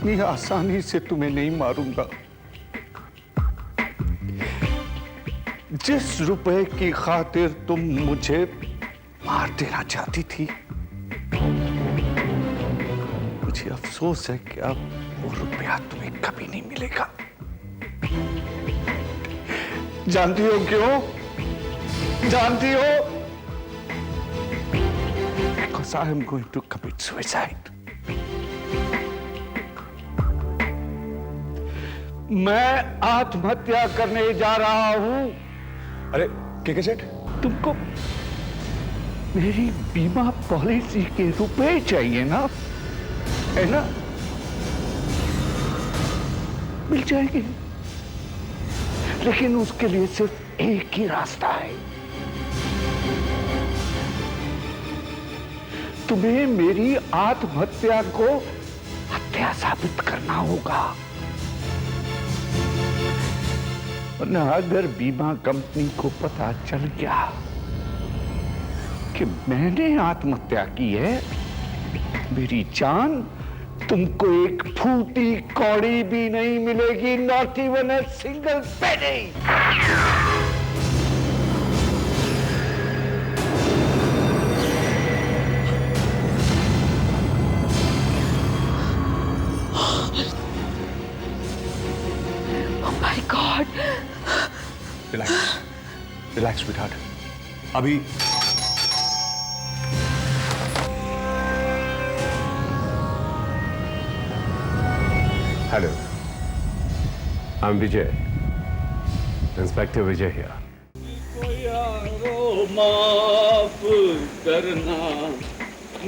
इतनी आसानी से तुम्हें नहीं मारूंगा। जिस रुपए की खातिर तुम मुझे मार देना चाहती थी, मुझे अफसोस है कि अब वो रुपया तुम्हें कभी नहीं मिलेगा। जानती हो क्यों? जानती हो? Because I am going to commit suicide. मैं आत्महत्या करने जा रहा हूं। अरे के सेठ, तुमको मेरी बीमा पॉलिसी के रुपए चाहिए ना, है ना? मिल जाएंगे, लेकिन उसके लिए सिर्फ एक ही रास्ता है। तुम्हें मेरी आत्महत्या को हत्या साबित करना होगा। वरना अगर बीमा कंपनी को पता चल गया कि मैंने आत्महत्या की है, मेरी जान तुमको एक फूटी कौड़ी भी नहीं मिलेगी, not even a single penny. Oh my God! Relax, relax sweetheart. अभी hello, I am Vijay, inspector Vijay here. यारो माफ करना,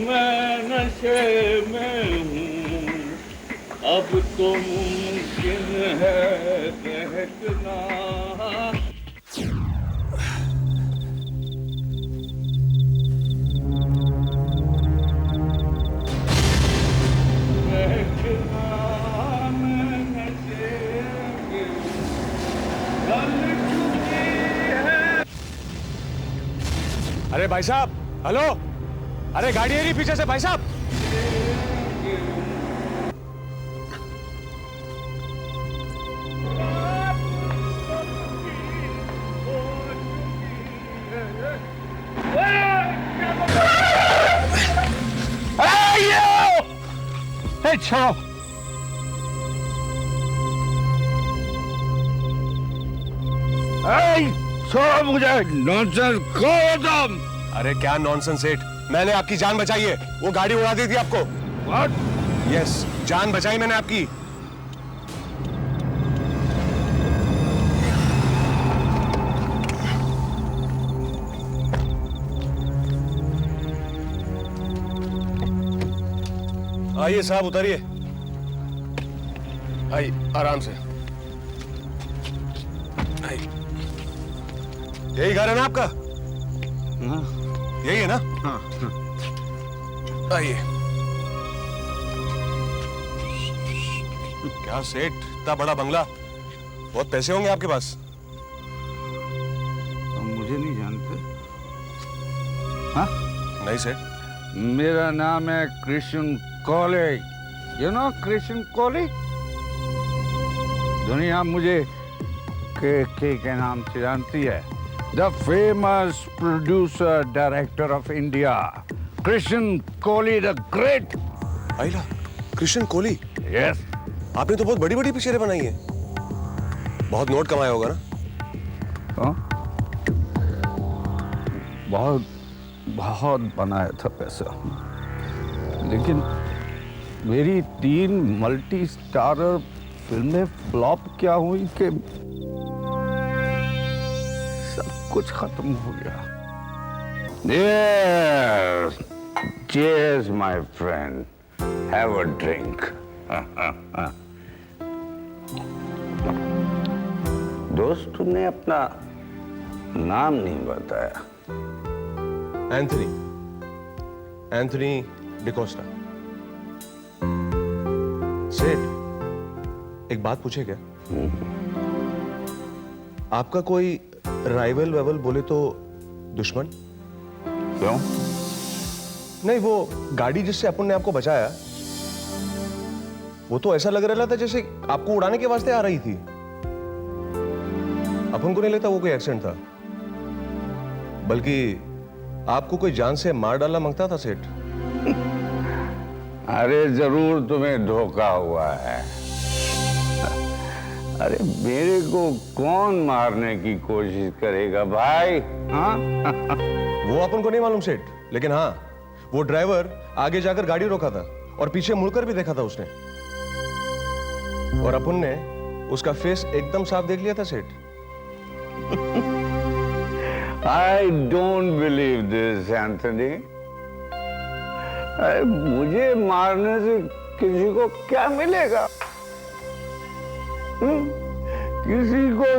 मैं नशे में हूँ, अब तो मुमकिन है बहकना। अरे भाई साहब, हेलो, अरे गाड़ी आ रही पीछे से भाई साहब। छोड़ो, छोड़ो मुझे। नॉनसेंस कौन हो तुम? अरे क्या नॉनसेंस सेठ, मैंने आपकी जान बचाई है, वो गाड़ी उड़ा दी थी आपको। What? यस, जान बचाई मैंने आपकी। आइए साहब, उतारिए, आइए आराम से। आइए, यही घर है ना आपका? यही है ना? हाँ। आइए। क्या सेठ, इतना बड़ा बंगला, बहुत पैसे होंगे आपके पास। तुम मुझे नहीं जानते? हाँ? नहीं सेठ। मेरा नाम है कृष्ण कोले। यू नो कृष्ण कोले? दुनिया मुझे के नाम से जानती है। The famous producer director of India, Krishna Koli the great. आइला, कृष्ण कोली। यस। आपने तो बहुत बड़ी बड़ी पिक्चरें बनाई है, बहुत नोट कमाया होगा ना? हाँ? बहुत बहुत बनाया था पैसा, लेकिन मेरी 3 मल्टी स्टारर फिल्में फ्लॉप क्या हुई कि सब कुछ खत्म हो गया। Yes, cheers, my friend. Have a drink. दोस्त, तुमने अपना नाम नहीं बताया। Anthony, Anthony D'Costa. सेठ, एक बात पूछे क्या? आपका कोई राइवल वेवल बोले तो दुश्मन? क्यों? नहीं, वो गाड़ी जिससे अपन ने आपको बचाया, वो तो ऐसा लग रहा था जैसे आपको उड़ाने के वास्ते आ रही थी। अपन को नहीं लगता वो कोई एक्सीडेंट था, बल्कि आपको कोई जान से मार डालना मांगता था सेठ। अरे जरूर तुम्हें धोखा हुआ है। अरे मेरे को कौन मारने की कोशिश करेगा भाई? हाँ? वो अपन को नहीं मालूम सेठ, लेकिन हाँ, वो ड्राइवर आगे जाकर गाड़ी रोका था और पीछे मुड़कर भी देखा था उसने, और अपन ने उसका फेस एकदम साफ देख लिया था सेठ। I don't believe this, Anthony. मुझे मारने से किसी को क्या मिलेगा? किसी को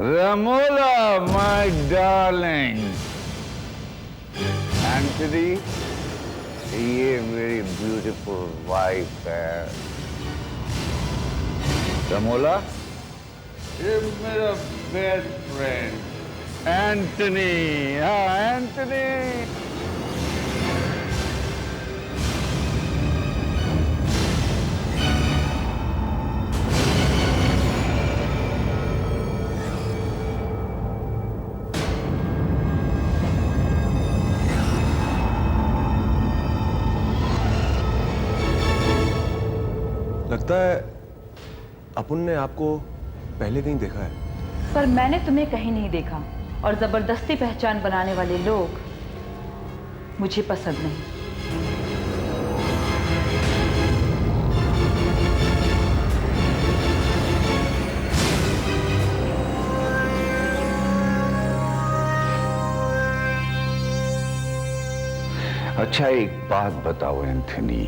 Ramola, my darling, एंथनी, ये मेरी ब्यूटीफुल वाइफ है। रमोला, ये मेरा बेस्ट फ्रेंड एंथनी। हाँ, एंथनी। लगता है अपन ने आपको पहले कहीं देखा है। पर मैंने तुम्हें कहीं नहीं देखा, और जबरदस्ती पहचान बनाने वाले लोग मुझे पसंद नहीं। अच्छा, एक बात बताओ एंथनी,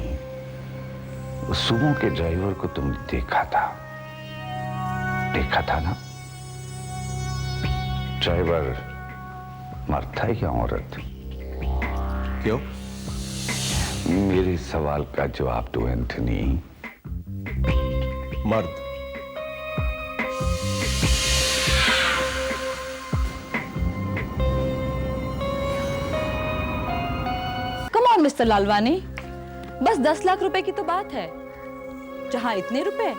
सुमो के ड्राइवर को तुमने देखा था ना? ड्राइवर मर्द था या औरत? क्यों? मेरे सवाल का जवाब दो एंथनी। मर्द। कम ऑन मिस्टर लालवानी, बस 10 लाख रुपए की तो बात है। जहां इतने रुपए,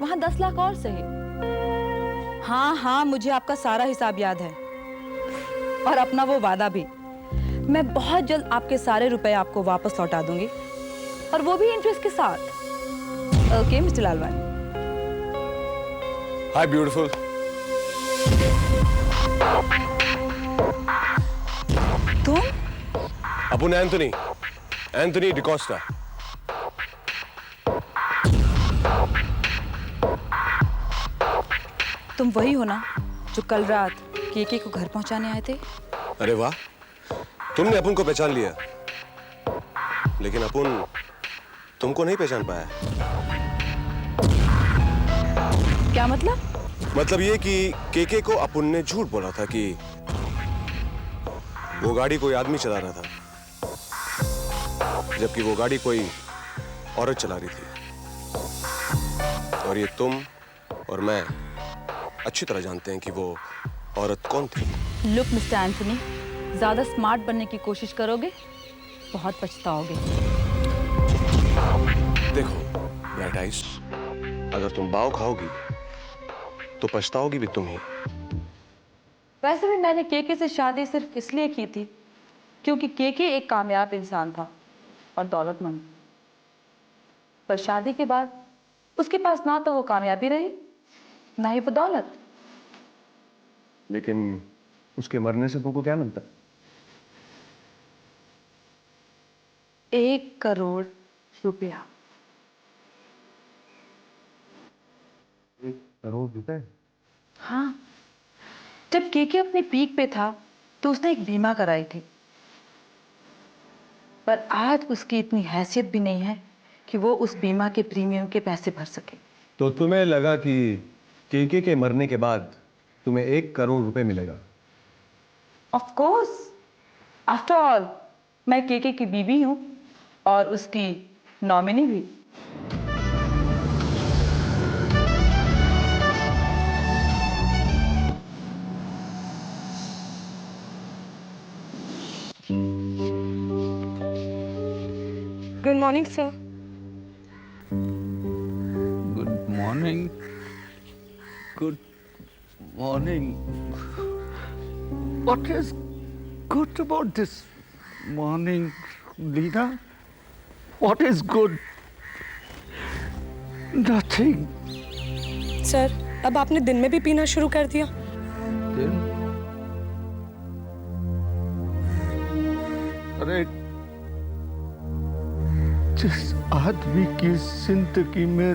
वहां 10 लाख और सही। हाँ हाँ, मुझे आपका सारा हिसाब याद है, और अपना वो वादा भी। मैं बहुत जल्द आपके सारे रुपए आपको वापस लौटा दूंगी, और वो भी इंटरेस्ट के साथ। Okay mister Lalwani. हाय ब्यूटीफुल। तुम? अपन एंथनी डिकोस्टा। तुम वही हो ना जो कल रात केके को घर पहुंचाने आए थे? अरे वाह, तुमने अपन को पहचान लिया, लेकिन अपन तुमको नहीं पहचान पाया। क्या मतलब? मतलब ये कि केके को अपन ने झूठ बोला था कि वो गाड़ी कोई आदमी चला रहा था, जबकि वो गाड़ी कोई औरत चला रही थी। और ये तुम और मैं अच्छी तरह जानते हैं कि वो औरत कौन थी। लुक मिस्टर एंथनी, ज्यादा स्मार्ट बनने की कोशिश करोगे, बहुत पछताओगे। देखो ब्राइट आइज, अगर तुम बाव खाओगी तो पछताओगी भी तुम ही। वैसे भी मैंने केके से शादी सिर्फ इसलिए की थी क्योंकि केके एक कामयाब इंसान था और दौलतमंद। पर शादी के बाद उसके पास ना तो वो कामयाबी रही, ना ही वो दौलत। लेकिन उसके मरने से तुमको क्या मिलता? 1 करोड़ रुपया। 1 करोड़ रुपए? हाँ, जब केके अपने पीक पे था तो उसने एक बीमा कराई थी, पर आज उसकी इतनी हैसियत भी नहीं है कि वो उस बीमा के प्रीमियम के पैसे भर सके। तो तुम्हें लगा कि केके के मरने के बाद तुम्हें 1 करोड़ रुपए मिलेगा? ऑफ कोर्स, आफ्टर ऑल मैं केके की बीवी हूँ और उसकी नॉमिनी भी। Good morning sir. Good morning. Good morning. What is good about this morning, Lina? What is good? Nothing. Sir अब आपने दिन में भी पीना शुरू कर दिया। Then, अरे जिस आदमी की जिंदगी में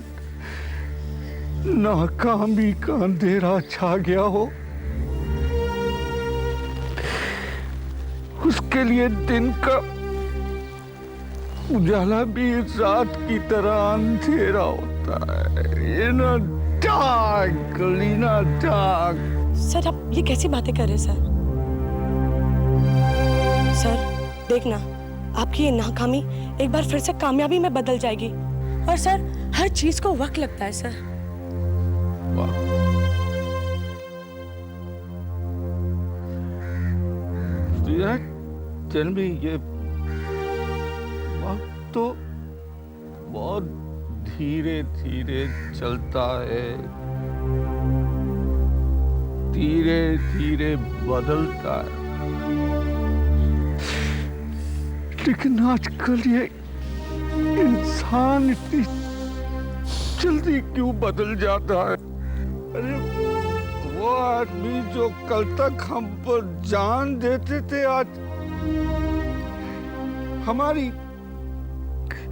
नाकामी का अंधेरा छा गया हो, उसके लिए दिन का उजाला भी रात की तरह अंधेरा होता है। Dark, Leena, dark. सर आप ये कैसी बातें कर रहे हैं सर? सर देखना, आपकी ये नाकामी एक बार फिर से कामयाबी में बदल जाएगी। और सर हर चीज को वक्त लगता है सर। चल भी ये वक्त तो बहुत धीरे धीरे चलता है, धीरे धीरे बदलता है। लेकिन आजकल ये इंसान इतनी जल्दी क्यों बदल जाता है? अरे वो आदमी जो कल तक हम पर जान देते थे, आज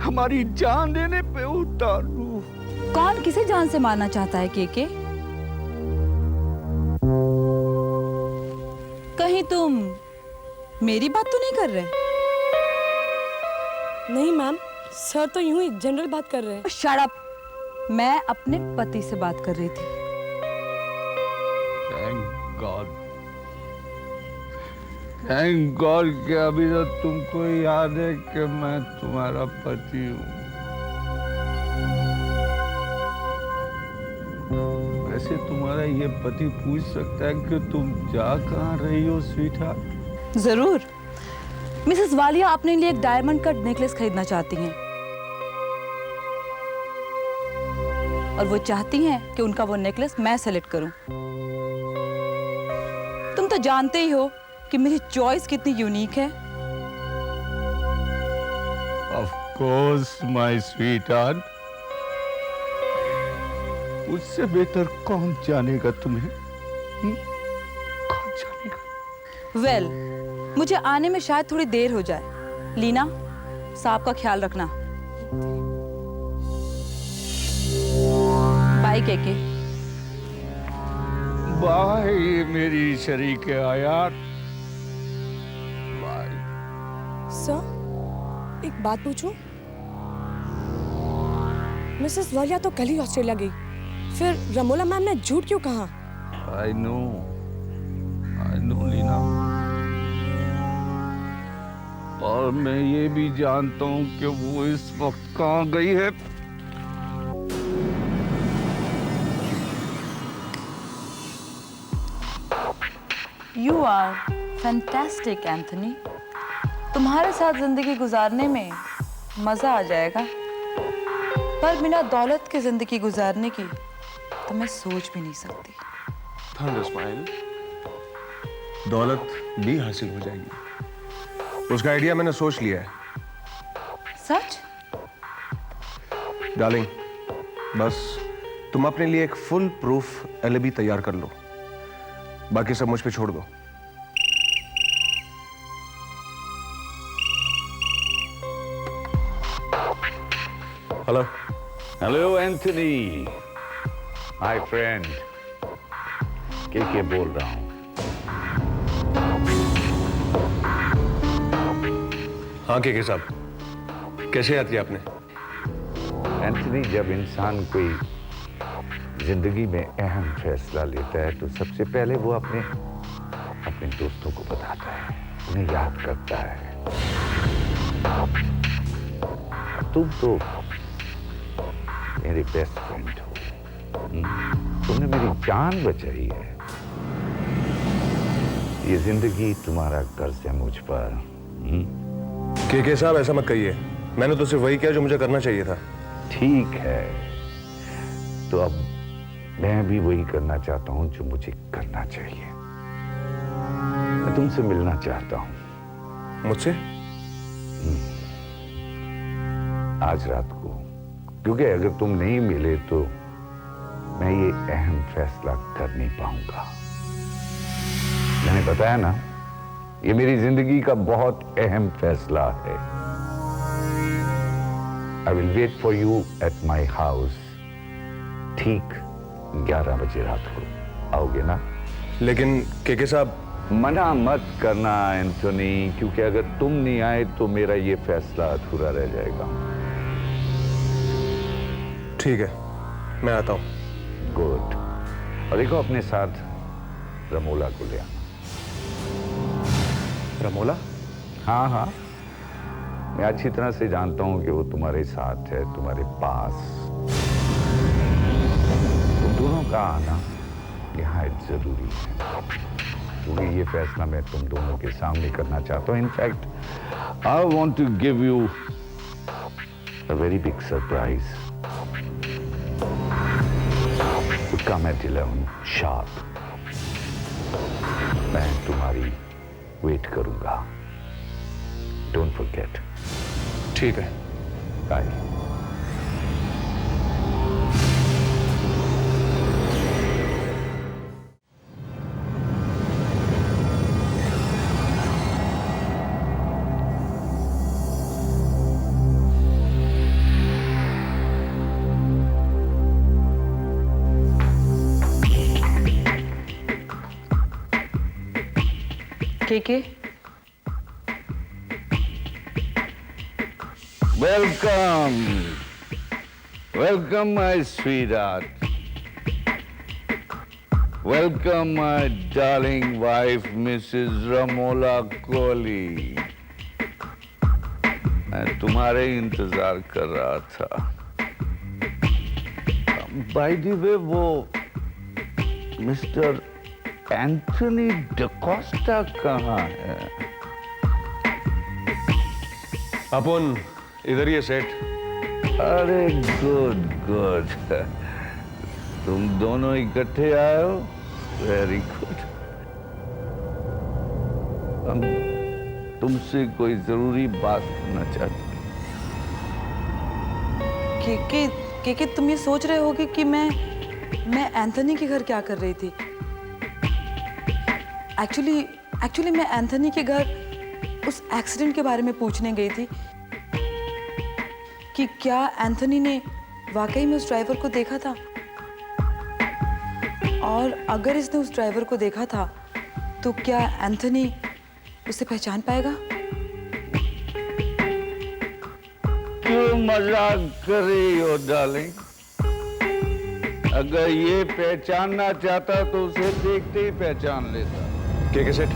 हमारी जान देने पे उतारू। कौन किसे जान से मारना चाहता है केके? कहीं तुम मेरी बात तो नहीं कर रहे? नहीं मैम, सर तो यूं ही जनरल बात कर रहे हैं। Shut up. मैं अपने पति से बात कर रही थी। थैंक गॉड कि अभी तो तुमको याद है कि मैं तुम्हारा पति हूँ। वैसे तुम्हारा ये पति पूछ सकता है कि तुम जा कहाँ रही हो स्वीटहार्ट? जरूर। मिसेस वालिया अपने लिए एक डायमंड कट नेकलेस खरीदना चाहती हैं और वो चाहती हैं कि उनका वो नेकलेस मैं सेलेक्ट करूं। तुम तो जानते ही हो कि मेरी चॉइस कितनी यूनिक है। Of course, my sweetheart. उससे बेहतर कौन जानेगा तुम्हें? कौन जानेगा? वेल, मुझे आने में शायद थोड़ी देर हो जाए। लीना, साहब का ख्याल रखना। बाय केके। बाय मेरी शरीक हयात। बाय। सर एक बात पूछूं? मिसेस वालिया तो कल ही ऑस्ट्रेलिया गई, फिर रमोला मैम ने झूठ क्यों कहा? I know Leena. और मैं ये भी जानता हूँ कि वो इस वक्त कहाँ गई है। You are fantastic, Anthony. तुम्हारे साथ जिंदगी गुजारने में मजा आ जाएगा, पर बिना दौलत के जिंदगी गुजारने की तो मैं सोच भी नहीं सकती। Thunder smile. दौलत भी हासिल हो जाएगी, उसका आइडिया मैंने सोच लिया है। सच? डार्लिंग, बस तुम अपने लिए एक फुल प्रूफ एलिबी तैयार कर लो, बाकी सब मुझ पे छोड़ दो। Hello. Hello Anthony, my friend. के बोल रहा हूँ। हाँ के साहब, कैसे याद किया आपने? एंथनी, जब इंसान कोई जिंदगी में अहम फैसला लेता है तो सबसे पहले वो अपने दोस्तों को बताता है, उन्हें याद करता है। तुम तो मेरी बेस्ट फ्रेंड हो। तुमने मेरी जान बचाई है। ये जिंदगी तुम्हारा कर्ज है मुझ पर। के साहब ऐसा मत कहिए, मैंने तो सिर्फ वही किया जो मुझे करना चाहिए था। ठीक है, तो अब मैं भी वही करना चाहता हूं जो मुझे करना चाहिए। मैं तुमसे मिलना चाहता हूं। मुझसे? आज रात को, क्योंकि अगर तुम नहीं मिले तो मैं ये अहम फैसला कर नहीं पाऊंगा। मैंने बताया ना, ये मेरी जिंदगी का बहुत अहम फैसला है। I will wait for you at my house ठीक 11 बजे रात को। आओगे ना? लेकिन के साहब। मना मत करना एंथोनी, क्योंकि अगर तुम नहीं आए तो मेरा ये फैसला अधूरा रह जाएगा। ठीक है, मैं आता हूं। गुड। और देखो, अपने साथ रमोला को ले आना। रमोला? हाँ हाँ, मैं अच्छी तरह से जानता हूं कि वो तुम्हारे साथ है, तुम्हारे पास। तुम दोनों का आना यहाँ जरूरी है, क्योंकि ये फैसला मैं तुम दोनों के सामने करना चाहता हूं। In fact I want to give you a very big surprise. Come at 11 sharp. मैं तुम्हारी वेट करूंगा। Don't forget. ठीक है। Bye. के Welcome. Welcome, my sweetheart. Welcome, my darling wife, Mrs. Ramola Kohli. मैं तुम्हारे इंतजार कर रहा था। बाय द वे, वो मिस्टर एंथनी डकोस्टा कहाँ है? अपन इधर ही है सेठ। अरे गुड गुड, तुम दोनों इकट्ठे आए हो, वेरी गुड। हम तुमसे कोई जरूरी बात करना चाहते हैं। के तुम ये सोच रहे होगे कि मैं एंथनी के घर क्या कर रही थी? एक्चुअली मैं एंथनी के घर उस एक्सीडेंट के बारे में पूछने गई थी कि क्या एंथनी ने वाकई में उस ड्राइवर को देखा था, और अगर इसने उस ड्राइवर को देखा था तो क्या एंथनी उसे पहचान पाएगा? क्यों मजाक कर रही हो डार्लिंग? अगर ये पहचानना चाहता तो उसे देखते ही पहचान लेता। के सेठ,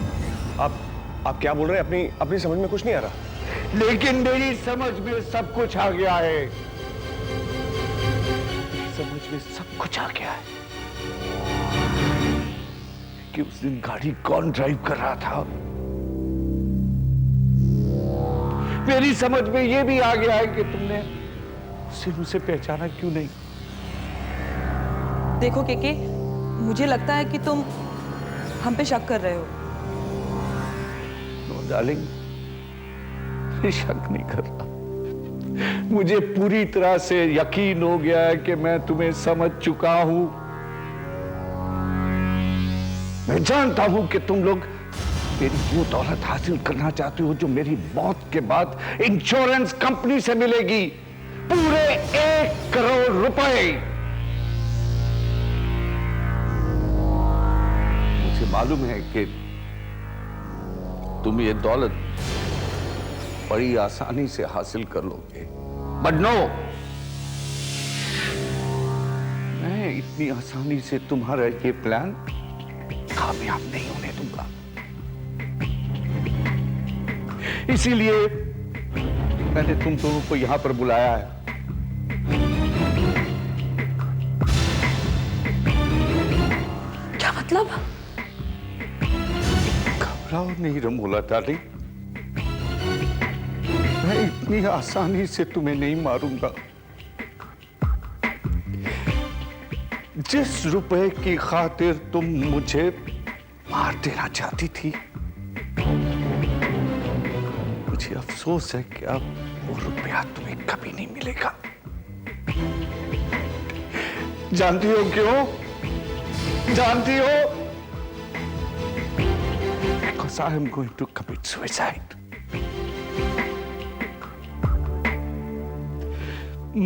आप क्या बोल रहे हैं? अपनी समझ में कुछ नहीं आ रहा। लेकिन मेरी समझ में सब कुछ आ गया है। समझ में सब कुछ आ गया है कि उस दिन गाड़ी कौन ड्राइव कर रहा था। मेरी समझ में यह भी आ गया है कि तुमने उसे पहचाना क्यों नहीं। देखो के मुझे लगता है कि तुम हम पे शक कर रहे हो। नो डार्लिंग, मैं शक नहीं कर रहा। मुझे पूरी तरह से यकीन हो गया है कि मैं तुम्हें समझ चुका हूं। मैं जानता हूं कि तुम लोग मेरी वो दौलत हासिल करना चाहते हो जो मेरी मौत के बाद इंश्योरेंस कंपनी से मिलेगी, पूरे 1 करोड़ रुपए। मुझे मालूम है कि तुम ये दौलत बड़ी आसानी से हासिल कर लोगे, बट नो, मैं इतनी आसानी से तुम्हारा ये प्लान कामयाब नहीं होने दूंगा। इसीलिए मैंने तुम दोनों को यहां पर बुलाया है। क्या मतलब? घबराओ नहीं रमोला डार्लिंग, मैं इतनी आसानी से तुम्हें नहीं मारूंगा। जिस रुपए की खातिर तुम मुझे मार देना चाहती थी, मुझे अफसोस है कि अब वो रुपया तुम्हें कभी नहीं मिलेगा। जानती हो क्यों? जानती हो? Because I am going to commit suicide.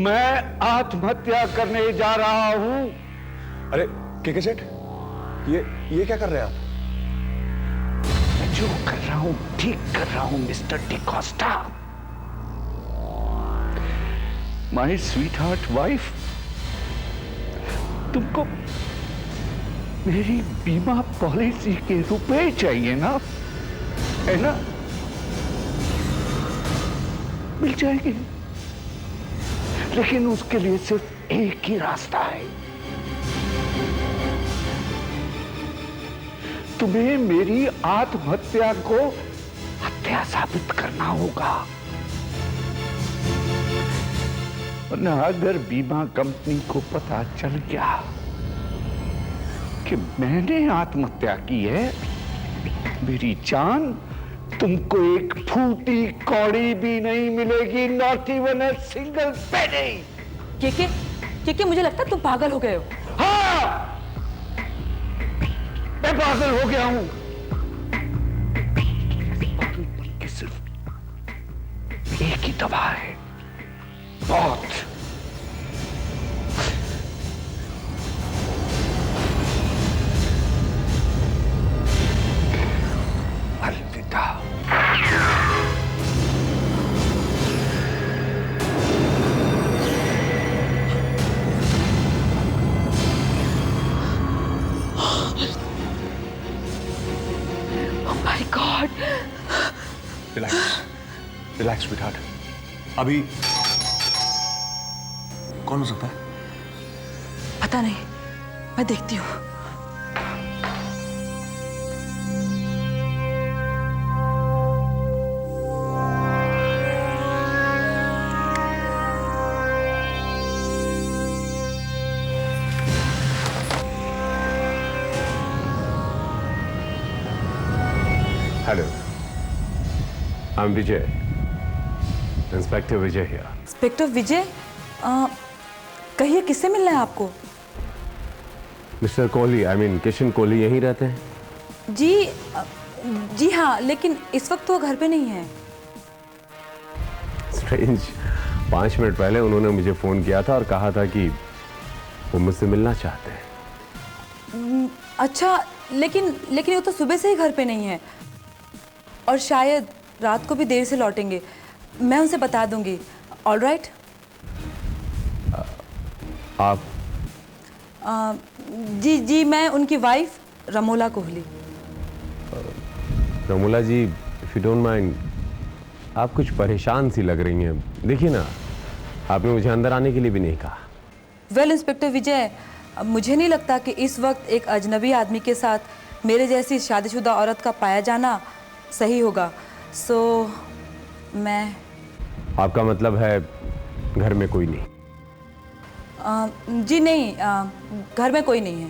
मैं आत्महत्या करने जा रहा हूं। अरे के सेठ, ये क्या कर रहे हैं आप? मैं जो कर रहा हूं ठीक कर रहा हूं mister D'Costa. My sweet heart wife, तुमको मेरी बीमा पॉलिसी के रुपए चाहिए ना, है ना? मिल जाएंगे, लेकिन उसके लिए सिर्फ एक ही रास्ता है। तुम्हें मेरी आत्महत्या को हत्या साबित करना होगा। वरना अगर बीमा कंपनी को पता चल गया कि मैंने आत्महत्या की है, मेरी जान तुमको एक फूटी कौड़ी भी नहीं मिलेगी, नॉट इवन अ सिंगल पेनी। के मुझे लगता है तुम पागल हो गए हो। हाँ, मैं पागल हो गया हूं। पागलपन की सिर्फ एक ही दवा है, मौत। अलविदा। My God. Relax sweetheart. अभी कौन हो सकता है? पता नहीं, मैं देखती हूँ। Hello, I am Vijay, inspector Vijay here. Inspector Vijay, कहिए किससे मिलना है आपको? Mister Kohli, I mean Kishan Kohli यहीं रहते हैं? जी हाँ, लेकिन इस वक्त वो घर पे नहीं है। स्ट्रेंज, 5 मिनट पहले उन्होंने मुझे फोन किया था और कहा था कि वो मुझसे मिलना चाहते हैं। अच्छा, लेकिन वो तो सुबह से ही घर पे नहीं है और शायद रात को भी देर से लौटेंगे। मैं उनसे बता दूंगी। All right? आप? जी, मैं उनकी wife Ramola Kohli. Ramola ji, if you don't mind, आप कुछ परेशान सी लग रही हैं। देखिए ना, आपने मुझे अंदर आने के लिए भी नहीं कहा। वेल इंस्पेक्टर विजय, मुझे नहीं लगता कि इस वक्त एक अजनबी आदमी के साथ मेरे जैसी शादीशुदा औरत का पाया जाना सही होगा। सो मैं... आपका मतलब है घर में कोई नहीं? जी नहीं, घर में कोई नहीं है।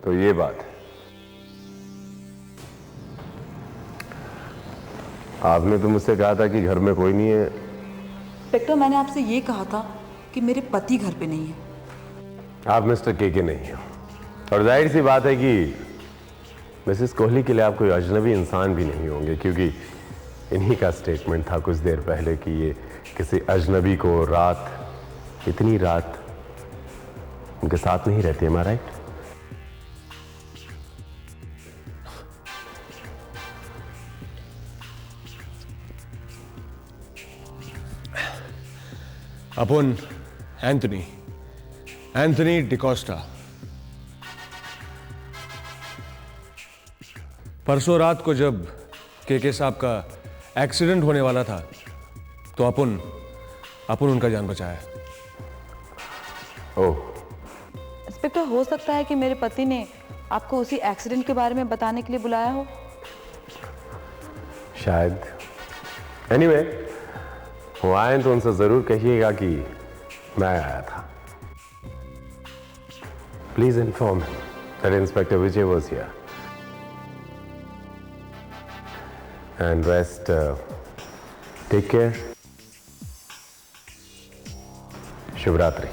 तो ये बात है। आपने तो मुझसे कहा था कि घर में कोई नहीं है। इंस्पेक्टर, मैंने आपसे ये कहा था कि मेरे पति घर पे नहीं है। आप मिस्टर के नहीं हो, और जाहिर सी बात है कि मिसेस कोहली के लिए आप कोई अजनबी इंसान भी नहीं होंगे, क्योंकि इन्हीं का स्टेटमेंट था कुछ देर पहले कि ये किसी अजनबी को इतनी रात उनके साथ नहीं रहती। am I right? अपुन एंथनी डिकोस्टा। परसों रात को जब के साहब का एक्सीडेंट होने वाला था तो अपुन उनका जान बचाया। ओह, इंस्पेक्टर, हो सकता है कि मेरे पति ने आपको उसी एक्सीडेंट के बारे में बताने के लिए बुलाया हो। शायद। एनीवे, वो आए तो उनसे जरूर कहिएगा कि मैं आया था। Please inform that inspector Vijay was here and rest. Take care. Shivratri.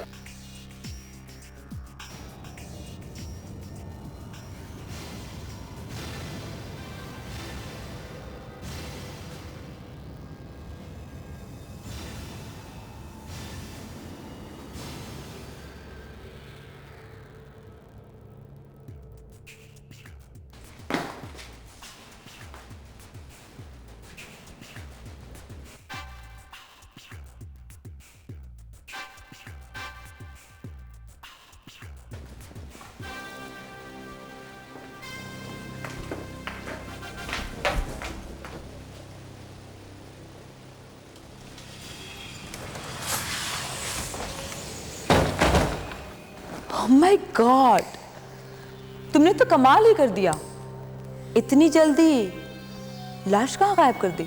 Oh my God! तुमने तो कमाल ही कर दिया। इतनी जल्दी लाश कहाँ गायब कर दी?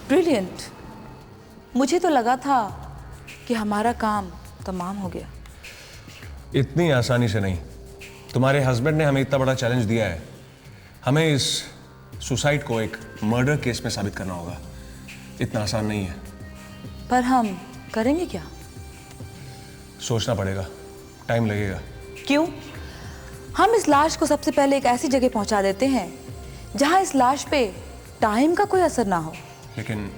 ब्रिलियंट। मुझे तो लगा था कि हमारा काम तमाम हो गया। इतनी आसानी से नहीं। तुम्हारे हस्बैंड ने हमें इतना बड़ा चैलेंज दिया है, हमें इस सुसाइड को एक मर्डर केस में साबित करना होगा। इतना आसान नहीं है। पर हम करेंगे क्या? सोचना पड़ेगा, टाइम लगेगा। क्यों? हम इस लाश को सबसे पहले एक ऐसी जगह पहुंचा देते हैं जहां इस लाश पे टाइम का कोई असर ना हो। लेकिन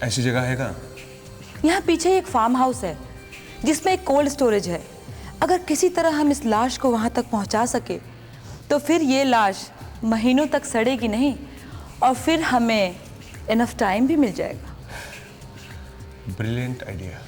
ऐसी जगह है कहाँ? यहाँ पीछे एक फार्म हाउस है जिसमें एक कोल्ड स्टोरेज है। अगर किसी तरह हम इस लाश को वहां तक पहुंचा सके तो फिर ये लाश महीनों तक सड़ेगी नहीं और फिर हमें इनफ टाइम भी मिल जाएगा। Brilliant idea.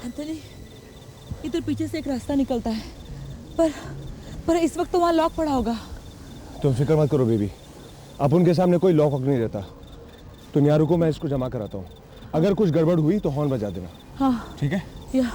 एंथनी, इधर पीछे से एक रास्ता निकलता है, पर इस वक्त तो वहाँ लॉक पड़ा होगा। तुम फिक्र मत करो बेबी, अब उनके सामने कोई लॉक वॉक नहीं रहता। तुम यहाँ रुको, मैं इसको जमा कराता हूँ। अगर कुछ गड़बड़ हुई तो हॉर्न बजा देना। हाँ ठीक है? या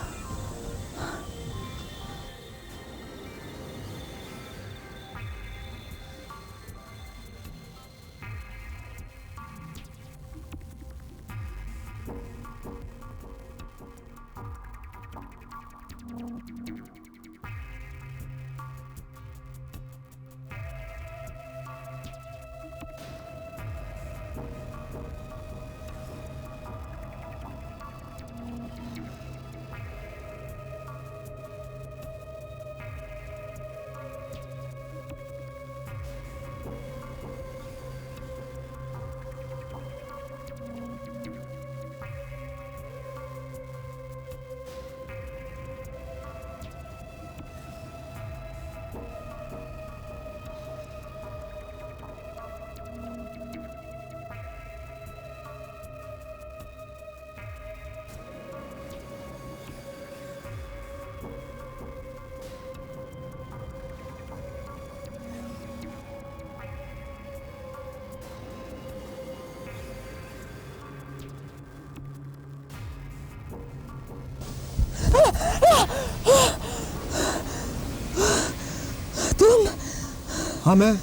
हाँ मैं,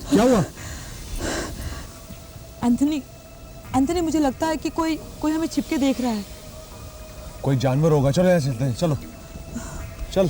क्या हुआ? एंथनी, एंथनी मुझे लगता है कि कोई हमें छिपके देख रहा है। कोई जानवर होगा, चलो यहाँ चलते हैं, चलो चल।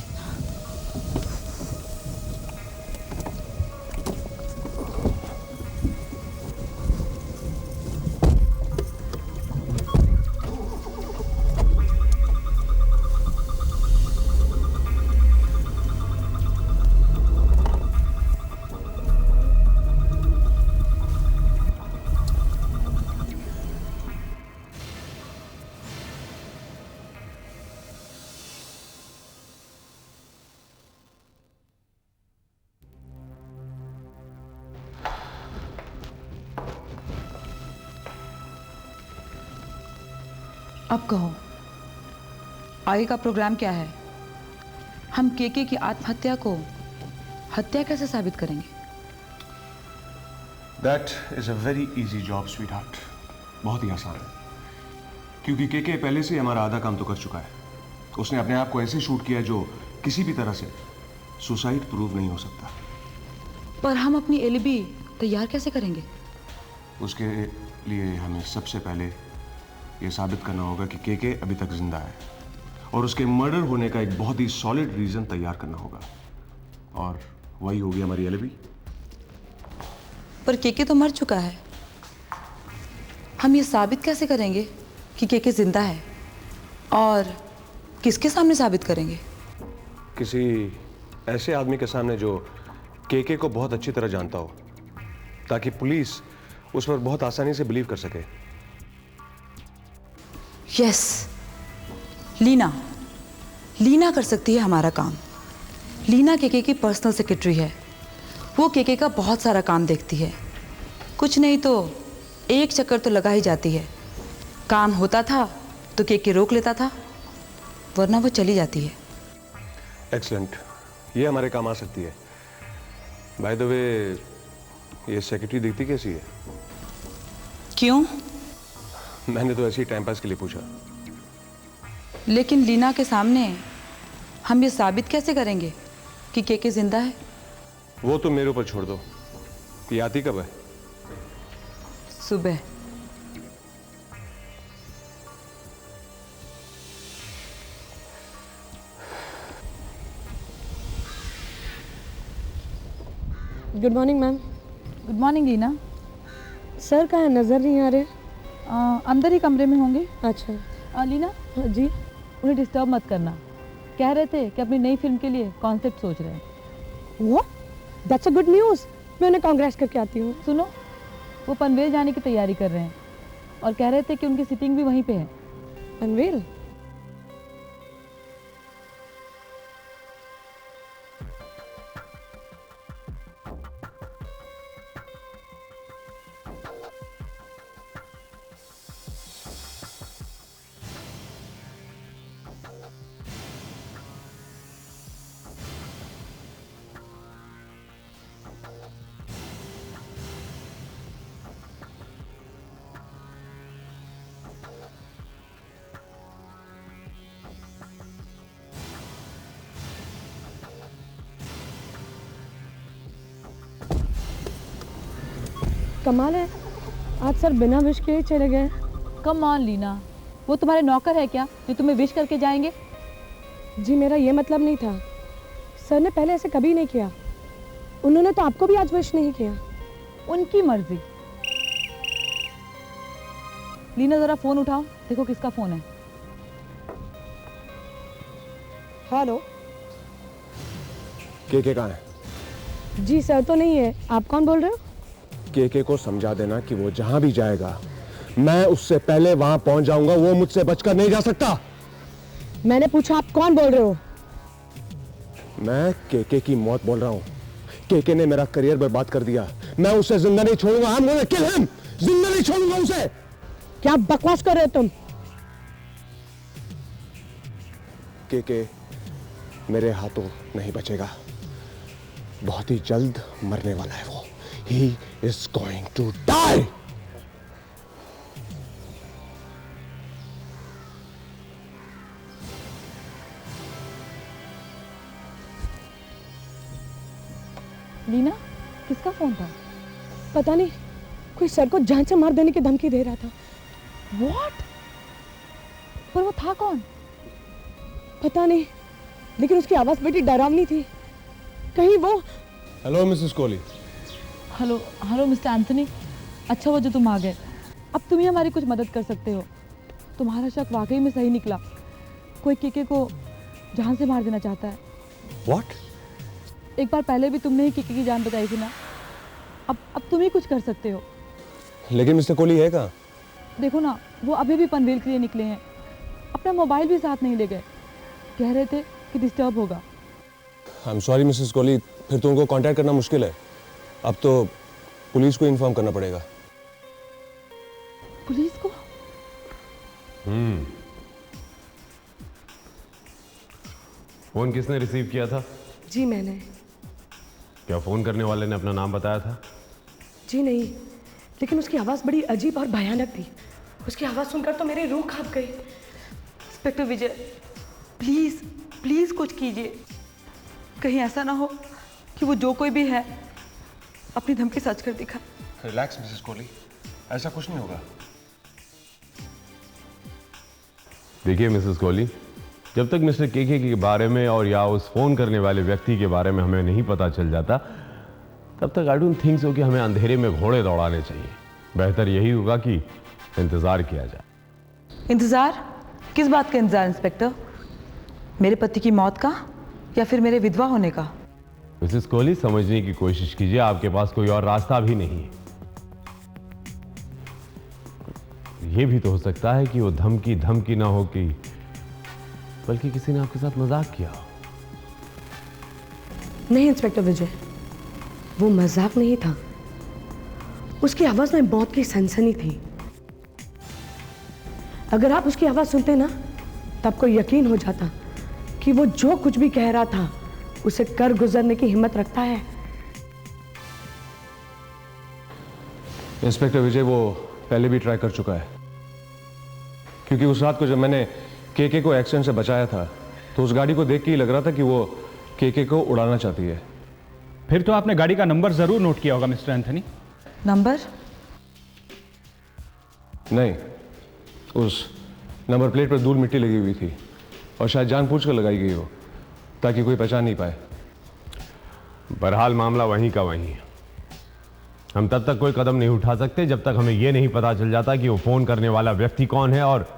अब कहो, आगे का प्रोग्राम क्या है? हम केके की आत्महत्या को हत्या कैसे साबित करेंगे? That is a very easy job, sweetheart. बहुत ही आसान है, क्योंकि केके पहले से हमारा आधा काम तो कर चुका है। उसने अपने आप को ऐसे शूट किया जो किसी भी तरह से सुसाइड प्रूव नहीं हो सकता। पर हम अपनी एलिबी तैयार कैसे करेंगे? उसके लिए हमें सबसे पहले ये साबित करना होगा कि केके अभी तक जिंदा है, और उसके मर्डर होने का एक बहुत ही सॉलिड रीजन तैयार करना होगा, और वही होगी हमारी एलिबी। पर केके तो मर चुका है। हम ये साबित कैसे करेंगे कि केके जिंदा है? और किसके सामने साबित करेंगे? किसी ऐसे आदमी के सामने जो केके को बहुत अच्छी तरह जानता हो, ताकि पुलिस उस पर बहुत आसानी से बिलीव कर सके। यस, लीना। लीना कर सकती है हमारा काम। लीना केके की पर्सनल सेक्रेटरी है। वो केके का बहुत सारा काम देखती है। कुछ नहीं तो एक चक्कर तो लगा ही जाती है। काम होता था तो केके रोक लेता था, वरना वो चली जाती है। एक्सीलेंट, ये हमारे काम आ सकती है। बाय द वे, ये सेक्रेटरी दिखती कैसी है? क्यों? मैंने तो ऐसे ही टाइम पास के लिए पूछा। लेकिन लीना के सामने हम ये साबित कैसे करेंगे कि केके जिंदा है? वो तो मेरे ऊपर छोड़ दो। ये आती कब है? सुबह। Good morning ma'am. Good morning Leena. Sir कहाँ नजर नहीं आ रहे? अंदर ही कमरे में होंगे। अच्छा। लीना, हाँ जी। उन्हें डिस्टर्ब मत करना। कह रहे थे कि अपनी नई फिल्म के लिए कॉन्सेप्ट सोच रहे हैं। What? That's a good news. मैं उन्हें कांग्रेस करके आती हूँ। सुनो, वो पनवेल जाने की तैयारी कर रहे हैं और कह रहे थे कि उनकी सिटिंग भी वहीं पे है। पनवेल? कमाल है, आज सर बिना विश के ही चले गए। कम ऑन लीना, वो तुम्हारे नौकर है क्या जो तुम्हें विश करके जाएंगे? जी मेरा ये मतलब नहीं था। सर ने पहले ऐसे कभी नहीं किया। उन्होंने तो आपको भी आज विश नहीं किया। उनकी मर्जी। लीना जरा फोन उठाओ, देखो किसका फोन है। हेलो। केके कहाँ है? जी सर तो नहीं है। आप कौन बोल रहे हो? केके को समझा देना कि वो जहां भी जाएगा मैं उससे पहले वहां पहुंच जाऊंगा। वो मुझसे बचकर नहीं जा सकता। मैंने पूछा आप कौन बोल रहे हो? मैं केके की मौत बोल रहा हूं। केके ने मेरा करियर बर्बाद कर दिया। मैं उसे जिंदा नहीं छोड़ूंगा। I'm gonna kill him। जिंदा नहीं छोड़ूंगा उसे। क्या बकवास कर रहे हो तुम? केके मेरे हाथों नहीं बचेगा। बहुत ही जल्द मरने वाला है वो। He is going to die। Leena, किस पता नहीं कोई सर को जान से मार देने की धमकी दे रहा था। What? पर वो था कौन? पता नहीं, लेकिन उसकी आवाज बड़ी डरावनी थी। कहीं वो। Hello Mrs Kohli. Hello hello mister Anthony, अच्छा हुआ जो तुम आ गए। अब तुम ही हमारी कुछ मदद कर सकते हो। तुम्हारा शक वाकई में सही निकला, कोई केके को जान से मार देना चाहता है। व्हाट? एक बार पहले भी तुमने ही केके की जान बचाई थी ना, अब तुम ही कुछ कर सकते हो। लेकिन मिस्टर कोहली है कहाँ? देखो ना, वो अभी भी पनवेल के लिए निकले हैं, अपना मोबाइल भी साथ नहीं ले गए, कह रहे थे कि डिस्टर्ब होगा। I am sorry Mrs Kohli, फिर तो उनको कांटेक्ट करना मुश्किल है। अब तो पुलिस को इन्फॉर्म करना पड़ेगा। पुलिस को? फोन किसने रिसीव किया था? जी मैंने। क्या फोन करने वाले ने अपना नाम बताया था? जी नहीं, लेकिन उसकी आवाज़ बड़ी अजीब और भयानक थी। उसकी आवाज़ सुनकर तो मेरी रूह कांप गई। इंस्पेक्टर विजय, प्लीज़ प्लीज़ कुछ कीजिए, कहीं ऐसा ना हो कि वो जो कोई भी है अपनी धमकी सच कर दिखा। रिलैक्स मिसेस कोहली, ऐसा कुछ नहीं होगा। देखिए मिसेस कोहली, जब तक मिस्टर केके के बारे में और या उस फोन करने वाले व्यक्ति के बारे में हमें नहीं पता चल जाता, तब तक आई डोंट थिंक सो कि हमें अंधेरे में घोड़े दौड़ाने चाहिए। बेहतर यही होगा कि इंतजार किया जाए। इंतजार? किस बात का इंतजार इंस्पेक्टर? मेरे पति की मौत का या फिर मेरे विधवा होने का? मिसेस कोहली, समझने की कोशिश कीजिए, आपके पास कोई और रास्ता भी नहीं है। यह भी तो हो सकता है कि वो धमकी ना हो कि बल्कि किसी ने आपके साथ मजाक किया हो। नहीं इंस्पेक्टर विजय, वो मजाक नहीं था। उसकी आवाज में मौत की सनसनी थी। अगर आप उसकी आवाज सुनते ना, तब को यकीन हो जाता कि वो जो कुछ भी कह रहा था उसे कर गुजरने की हिम्मत रखता है। इंस्पेक्टर विजय वो पहले भी ट्राई कर चुका है, क्योंकि उस रात को जब मैंने केके को एक्सीडेंट से बचाया था तो उस गाड़ी को देख के ही लग रहा था कि वो केके को उड़ाना चाहती है। फिर तो आपने गाड़ी का नंबर जरूर नोट किया होगा मिस्टर एंथनी। नंबर? नहीं, उस नंबर प्लेट पर धूल मिट्टी लगी हुई थी और शायद जानबूझकर लगाई गई हो ताकि कोई पहचान नहीं पाए। बहरहाल मामला वहीं का वहीं है। हम तब तक कोई कदम नहीं उठा सकते जब तक हमें यह नहीं पता चल जाता कि वो फोन करने वाला व्यक्ति कौन है और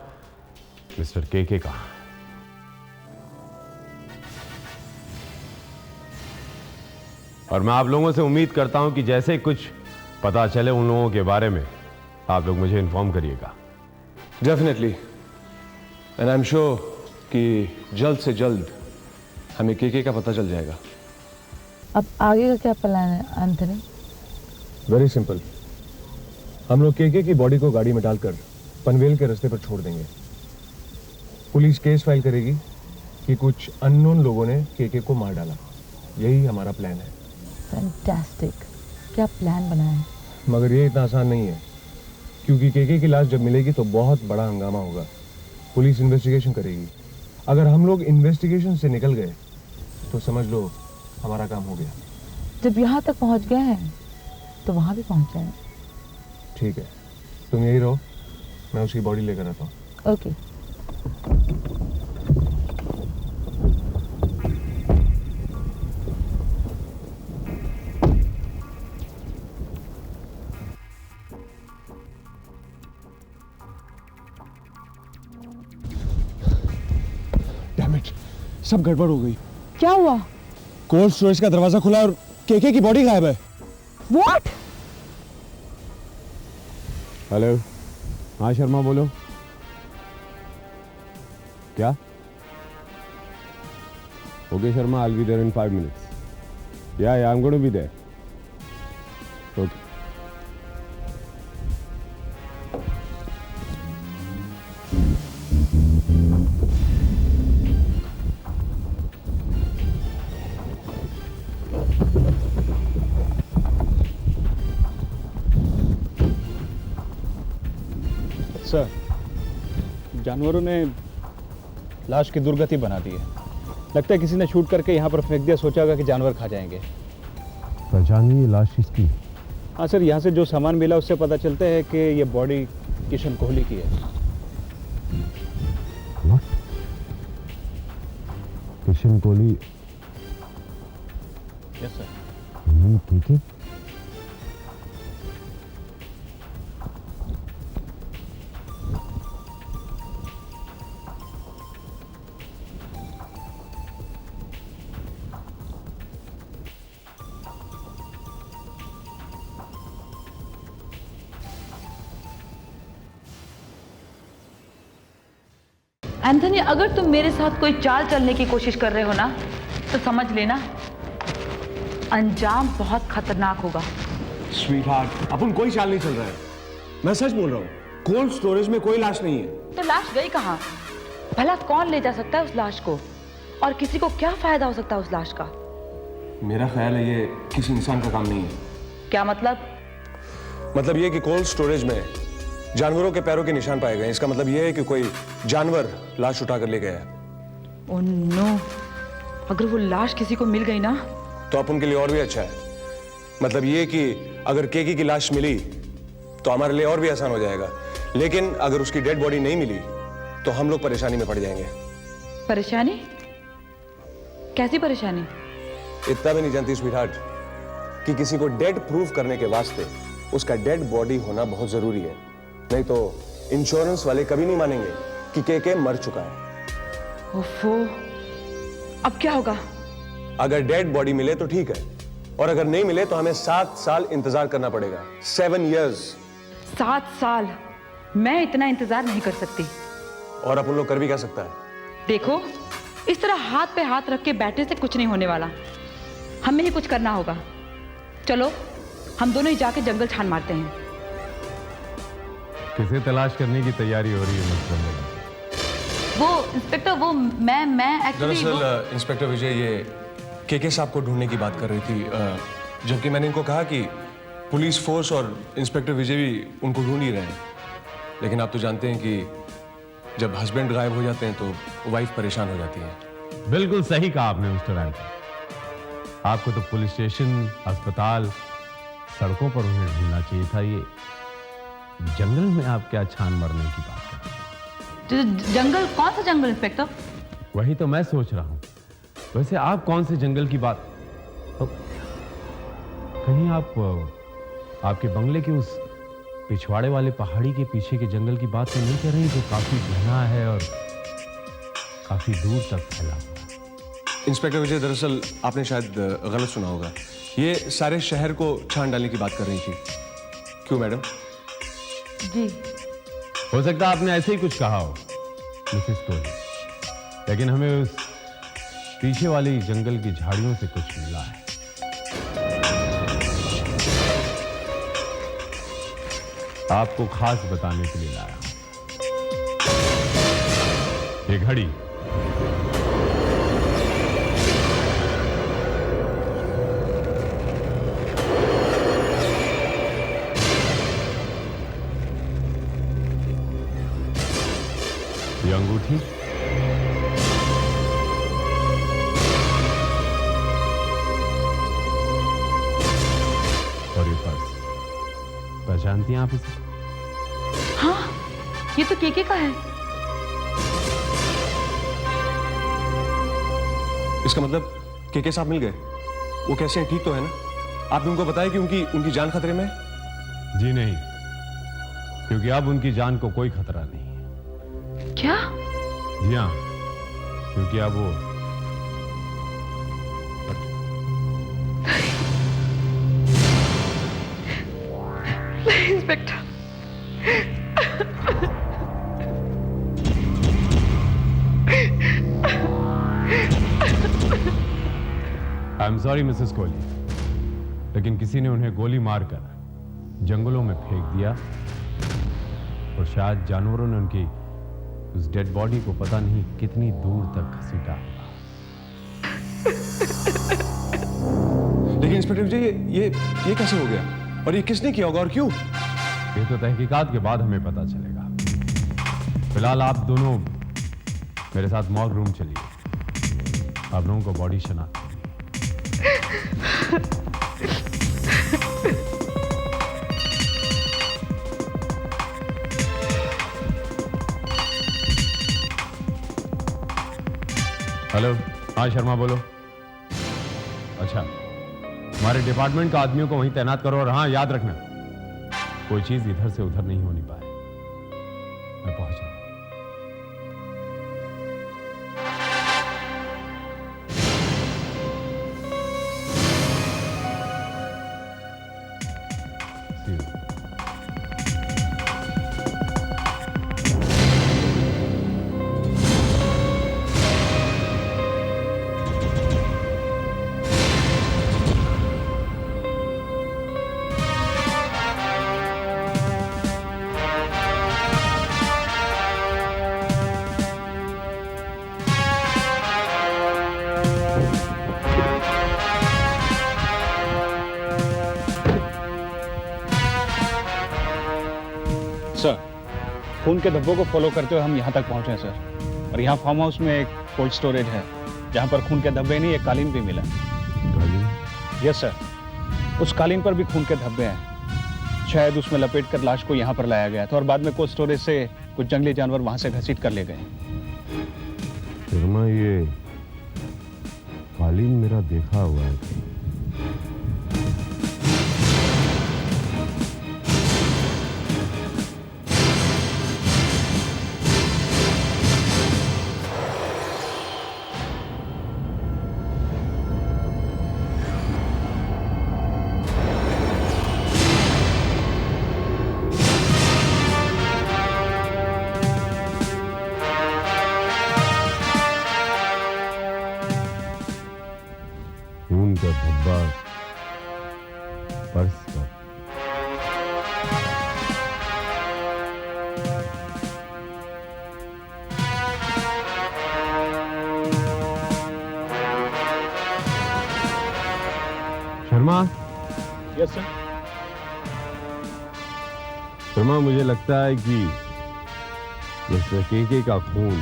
मिस्टर केके कहां है। और मैं आप लोगों से उम्मीद करता हूं कि जैसे कुछ पता चले उन लोगों के बारे में आप लोग मुझे इन्फॉर्म करिएगा। Definitely, and I am sure कि जल्द से जल्द हमें केके का पता चल जाएगा। अब आगे का क्या प्लान है एंथनी? वेरी सिंपल, हम लोग केके की बॉडी को गाड़ी में डालकर पनवेल के रास्ते पर छोड़ देंगे। पुलिस केस फाइल करेगी कि कुछ अननोन लोगों ने केके को मार डाला। यही हमारा प्लान है। फैंटास्टिक, क्या प्लान बनाया है। मगर ये इतना आसान नहीं है, क्योंकि केके की लाश जब मिलेगी तो बहुत बड़ा हंगामा होगा। पुलिस इन्वेस्टिगेशन करेगी। अगर हम लोग इन्वेस्टिगेशन से निकल गए तो समझ लो हमारा काम हो गया। जब यहाँ तक पहुँच गए हैं तो वहाँ भी पहुँच जाएंगे। ठीक है, तुम यही रहो, मैं उसकी बॉडी लेकर आता हूँ। ओके। डैम इट, सब गड़बड़ हो गई। क्या हुआ? कोल्ड स्टोरेज का दरवाजा खुला और केके की बॉडी गायब है। What? हेलो, हाँ शर्मा बोलो। क्या? Okay Sharma, I'll be there in 5 minutes. Yeah, I'm going to be there. Okay. Sir, जानवरों ने लाश की दुर्गति बना दी है। लगता है किसी ने शूट करके यहाँ पर फेंक दिया, सोचा होगा कि जानवर खा जाएंगे। पहचानिए लाश किसकी? हाँ सर, यहाँ से जो सामान मिला उससे पता चलता है कि ये बॉडी किशन कोहली की है। किशन कोहली? Yes sir. ठीक है। एंथनी, अगर तुम मेरे साथ कोई चाल चलने की कोशिश कर रहे हो ना, तो समझ लेना अंजाम बहुत खतरनाक होगा। स्वीटहार्ट, अपन कोई चाल नहीं चल रहा है। मैं सच बोल रहा हूँ, कोल्ड स्टोरेज में कोई लाश नहीं है। तो लाश गई कहाँ? भला कौन ले जा सकता है उस लाश को? और किसी को क्या फायदा हो सकता है उस लाश का? मेरा ख्याल है ये किसी इंसान का काम नहीं है। क्या मतलब? मतलब ये कि कोल्ड स्टोरेज में जानवरों के पैरों के निशान पाए गए। इसका मतलब ये है कि कोई जानवर लाश उठाकर ले गया है। ओह नो, अगर वो लाश किसी को मिल गई ना, तो अपन के लिए और भी अच्छा है। मतलब ये कि अगर केकी की लाश मिली तो हमारे लिए और भी आसान हो जाएगा, लेकिन अगर उसकी डेड बॉडी नहीं मिली तो हम लोग परेशानी में पड़ जाएंगे। परेशानी? कैसी परेशानी? इतना भी नहीं जानती स्वीटहार्ट कि किसी को डेड प्रूफ करने के वास्ते उसका डेड बॉडी होना बहुत जरूरी है। नहीं तो इंश्योरेंस वाले कभी नहीं मानेंगे कि केके मर चुका है। ओफो, अब क्या होगा? अगर डेड बॉडी मिले तो ठीक है, और अगर नहीं मिले तो हमें 7 साल इंतजार करना पड़ेगा। 7 years। 7 साल? मैं इतना इंतजार नहीं कर सकती। और अपन लोग कर भी क्या सकता है? देखो, इस तरह हाथ पे हाथ रख के बैठने से कुछ नहीं होने वाला। हमें ही कुछ करना होगा। चलो, हम दोनों ही जाके जंगल छान मारते हैं। किसे तलाश करने की तैयारी हो रही है मिस बंदे? वो इंस्पेक्टर, वो मैं एक्चुअली दरअसल इंस्पेक्टर विजय ये केके साहब को ढूंढने की बात कर रही थी, जबकि मैंने इनको कहा कि पुलिस फोर्स और इंस्पेक्टर विजय भी उनको ढूंढ ही रहे हैं। लेकिन आप तो जानते हैं कि जब हस्बैंड गायब हो जाते हैं तो वाइफ परेशान हो जाती है। बिल्कुल सही कहा आपने मिस्टर एंथनी। आपको तो पुलिस स्टेशन, अस्पताल, सड़कों पर उन्हें ढूंढना चाहिए था। ये जंगल में आप क्या छान मरने की बात कर रहे हैं? जंगल? कौन सा जंगल इंस्पेक्टर? वही तो मैं सोच रहा हूं। वैसे आप कौन से जंगल की बात? कहीं आप आपके बंगले के उस पिछवाड़े वाले पहाड़ी के पीछे के जंगल की बात तो नहीं कर रही, जो काफी घना है और काफी दूर तक फैला हुआ? इंस्पेक्टर विजय, दरअसल आपने शायद गलत सुना होगा। ये सारे शहर को छान डालने की बात कर रही थी। क्यों मैडम? जी, हो सकता है आपने ऐसे ही कुछ कहा हो मिसेस कोहली, लेकिन हमें उस पीछे वाली जंगल की झाड़ियों से कुछ मिला है। आपको खास बताने के लिए लाया हूं। ये घड़ी ये अंगूठी और ये पर्स, पहचानती हैं आप इसे? हाँ, ये तो केके का है। इसका मतलब केके साहब मिल गए? वो कैसे हैं? ठीक तो है ना? आपने उनको बताया कि उनकी जान खतरे में है? जी नहीं, क्योंकि अब उनकी जान को कोई खतरा नहीं है। क्या? जी हाँ, क्योंकि अब वो inspector, I am sorry Mrs Kohli, लेकिन किसी ने उन्हें गोली मारकर जंगलों में फेंक दिया और शायद जानवरों ने उनकी उस डेड बॉडी को पता नहीं कितनी दूर तक घसीटा होगा। लेकिन इंस्पेक्टर विजय, ये कैसे हो गया? और ये किसने किया होगा और क्यों? ये तो तहकीकात के बाद हमें पता चलेगा। फिलहाल आप दोनों मेरे साथ मॉर्ग रूम चलिए, आप लोगों को बॉडी शनाख्त करनी है। हेलो, हाँ शर्मा बोलो। अच्छा, हमारे डिपार्टमेंट का आदमियों को वहीं तैनात करो और हाँ याद रखना, कोई चीज इधर से उधर नहीं होनी पाए। मैं पहुंच रहा हूं। See you. सर, खून के धब्बों को फॉलो करते हुए हम यहाँ तक पहुँचे हैं सर। और यहाँ फार्म हाउस में एक कोल्ड स्टोरेज है जहाँ पर खून के धब्बे नहीं, एक कालीन भी मिला। यस सर, उस कालीन पर भी खून के धब्बे हैं। शायद उसमें लपेट कर लाश को यहाँ पर लाया गया था और बाद में कोल्ड स्टोरेज से कुछ जंगली जानवर वहाँ से घसीट कर ले गए। शर्मा, ये कालीन मेरा देखा हुआ है। खून का धब्बा पर्स पर। Sharma, yes sir. शर्मा, मुझे लगता है कि मिस्टर केके का खून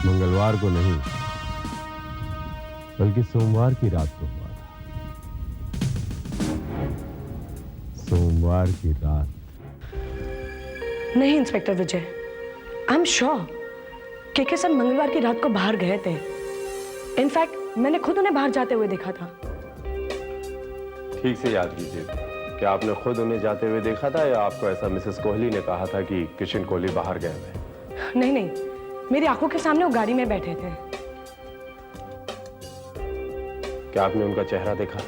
मंगलवार को नहीं बल्कि सोमवार की रात को हुआ था। सोमवार की रात। नहीं inspector Vijay, I am sure KK sir मंगलवार की रात को बाहर गए थे। इनफैक्ट मैंने खुद उन्हें बाहर जाते हुए देखा था। ठीक से याद कीजिए, क्या आपने खुद उन्हें जाते हुए देखा था या आपको ऐसा मिसेस कोहली ने कहा था कि किशन कोहली बाहर गए हैं? नहीं नहीं, मेरी आंखों के सामने वो गाड़ी में बैठे थे। क्या आपने उनका चेहरा देखा?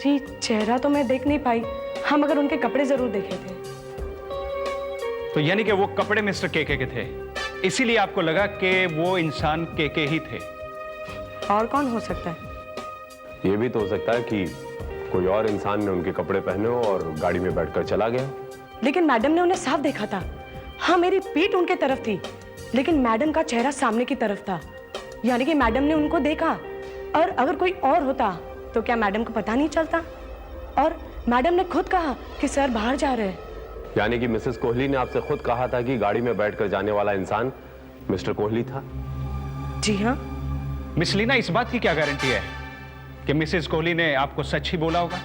जी चेहरा तो मैं देख नहीं पाई, हाँ मगर उनके कपड़े जरूर देखे थे। तो यानी कि वो कपड़े मिस्टर केके के थे, इसीलिए आपको लगा कि वो इंसान केके ही थे। और कौन हो सकता है? ये भी तो हो सकता है कि कोई और इंसान ने उनके कपड़े पहने हो और गाड़ी में बैठकर चला गया। लेकिन मैडम ने उन्हें साफ देखा था। हाँ मेरी पीठ उनके तरफ थी, लेकिन मैडम का चेहरा सामने की तरफ था, यानी कि मैडम ने उनको देखा। और अगर कोई और होता तो क्या मैडम को पता नहीं चलता? और मैडम ने खुद कहा कि सर बाहर जा रहे हैं। यानी कि मिसेस कोहली ने आपसे खुद कहा था कि गाड़ी में बैठकर जाने वाला इंसान मिस्टर कोहली था? जी हाँ। मिस लीना, इस बात की क्या गारंटी है कि मिसेस कोहली ने आपको सच ही बोला होगा?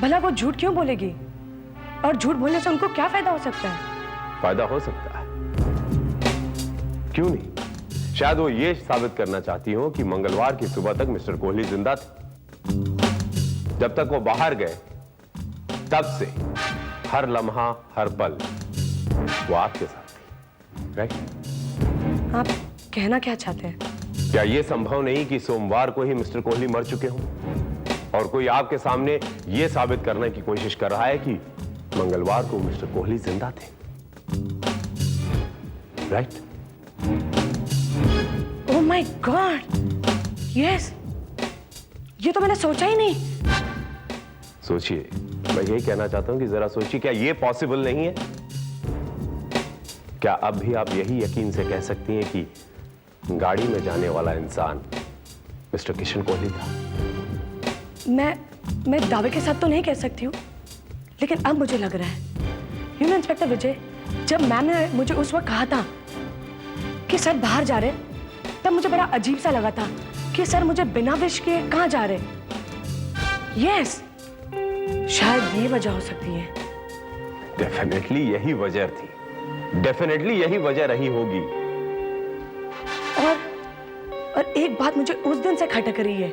भला वो झूठ क्यों बोलेगी? और झूठ बोलने से उनको क्या फायदा हो सकता है? फायदा हो सकता है, क्यों नहीं? शायद वो ये साबित करना चाहती हो कि मंगलवार की सुबह तक मिस्टर कोहली जिंदा थे। जब तक वो बाहर गए तब से हर लम्हा हर पल वो आपके साथ थी, राइट? आप कहना क्या चाहते हैं? क्या यह संभव नहीं कि सोमवार को ही मिस्टर कोहली मर चुके हों और कोई आपके सामने यह साबित करने की कोशिश कर रहा है कि मंगलवार को मिस्टर कोहली जिंदा थे, right? Oh my God, yes, ये तो मैंने सोचा ही नहीं। सोचिए, मैं यही कहना चाहता हूं कि जरा सोचिए, क्या यह पॉसिबल नहीं है? क्या अब भी आप यही यकीन से कह सकती हैं कि गाड़ी में जाने वाला इंसान मिस्टर किशन कोहली था? मैं दावे के साथ तो नहीं कह सकती हूँ, लेकिन अब मुझे लग रहा है। यू नो इंस्पेक्टर विजय, जब मैम ने मुझे उस वक्त कहा था कि सर बाहर जा रहे, तब मुझे बड़ा अजीब सा लगा था कि सर मुझे बिना विश किए कहाँ जा रहे। यस, शायद ये वजह हो सकती है। डेफिनेटली यही वजह थी, डेफिनेटली यही वजह रही होगी। एक बात मुझे उस दिन से खटक रही है।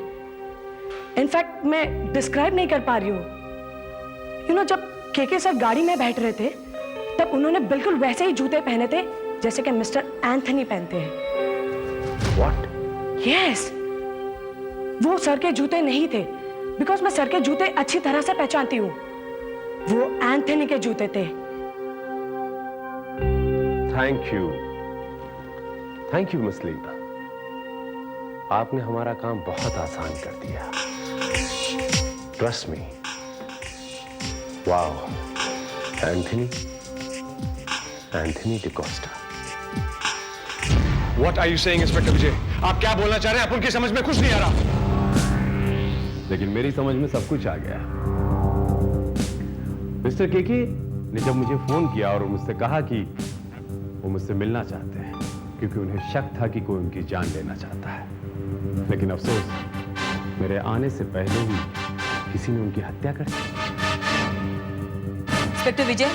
इनफैक्ट मैं डिस्क्राइब नहीं कर पा रही हूँ। जब केके सर गाड़ी में बैठ रहे थे तब उन्होंने बिल्कुल वैसे ही जूते पहने थे जैसे कि मिस्टर एंथनी पहनते हैं। What? यस, वो सर के जूते नहीं थे, बिकॉज मैं सर के जूते अच्छी तरह से पहचानती हूँ। वो एंथनी के जूते थे। थैंक यू मिस लीना, आपने हमारा काम बहुत आसान कर दिया। Trust me. Wow, Anthony D'Costa. What are you saying, inspector Vijay? आप क्या बोलना चाह रहे हैं? आप उनकी समझ में कुछ नहीं आ रहा। लेकिन मेरी समझ में सब कुछ आ गया। मिस्टर केके ने जब मुझे फोन किया और मुझसे कहा कि वो मुझसे मिलना चाहते हैं क्योंकि उन्हें शक था कि कोई उनकी जान लेना चाहता है, लेकिन अफसोस मेरे आने से पहले ही किसी ने उनकी हत्या कर दी। इंस्पेक्टर विजय,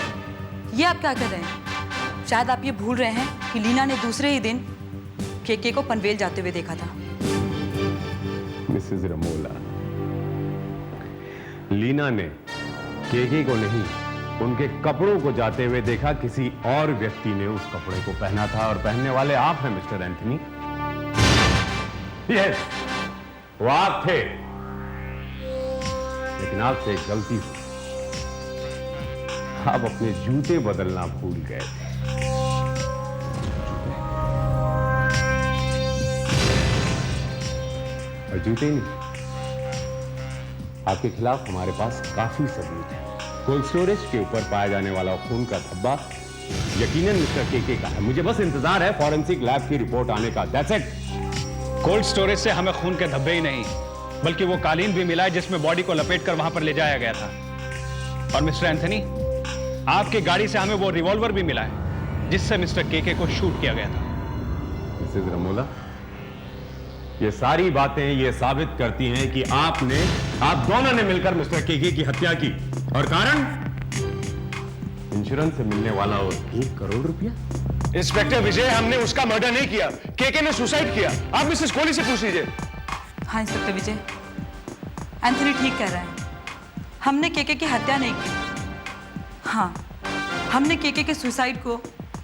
ये आप क्या कर रहे हैं? शायद आप ये भूल रहे हैं कि लीना ने दूसरे ही दिन केके को पनवेल जाते हुए देखा था। मिसेस रमोला, लीना ने केके को नहीं, उनके कपड़ों को जाते हुए देखा। किसी और व्यक्ति ने उस कपड़े को पहना था और पहनने वाले आप हैं मिस्टर एंथनी। यस, वो आप थे, लेकिन आपसे एक गलती हुई। आप अपने जूते बदलना भूल गए थे। और जूते नहीं, आपके खिलाफ हमारे पास काफी सबूत है। कोल्ड स्टोरेज के ऊपर पाया जाने वाला खून का धब्बा यकीनन मिस्टर केके का है। मुझे बस इंतजार है फॉरेंसिक लैब की रिपोर्ट आने का। That's it. कोल्ड स्टोरेज से हमें खून के धब्बे ही नहीं, बल्कि वो कालीन भी मिला है जिसमें बॉडी को लपेटकर वहां पर ले जाया गया था। और मिस्टर एंथनी, आपकी गाड़ी से हमें वो रिवॉल्वर भी मिला है जिससे मिस्टर केके को शूट किया गया था। मिसेस रमोला, ये सारी बातें ये साबित करती हैं कि आप दोनों ने मिलकर मिस्टर केके की हत्या की। और कारण इंश्योरेंस से मिलने वाला वो 1 करोड़ रुपया। इंस्पेक्टर विजय, हमने उसका मर्डर नहीं किया, केके ने सुसाइड किया। आप मिसेस कोहली से पूछ लीजिए। हाँ इंस्पेक्टर विजय, एंथनी ठीक कह रहा है। हमने केके की हत्या नहीं की। हाँ, हमने केके के सुसाइड को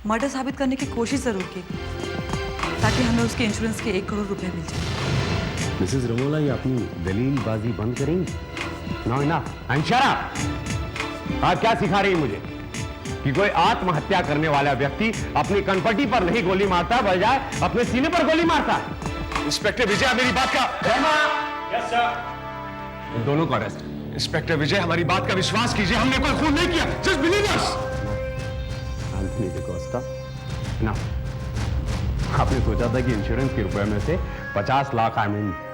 मर्डर साबित करने की कोशिश जरूर की ताकि हमें उसके इंश्योरेंस के 1 करोड़ रुपए मिल जाए। मिसेस रमोला, ये अपनी दलीलबाजी बंद करेंगी? No enough and shut up. आप क्या सिखा रही हैं मुझे कि कोई आत्महत्या करने वाला व्यक्ति अपनी कनपटी पर नहीं गोली मारता, बजाय अपने सीने पर गोली मारता है। इंस्पेक्टर विजय, मेरी बात का यस सर। इन दोनों को अरेस्ट। इंस्पेक्टर विजय, हमारी बात का विश्वास कीजिए, हमने कोई खून नहीं किया। Just believe us. Anthony D'Costa, ना आपने सोचा था कि इंश्योरेंस के रुपए में से 50 लाख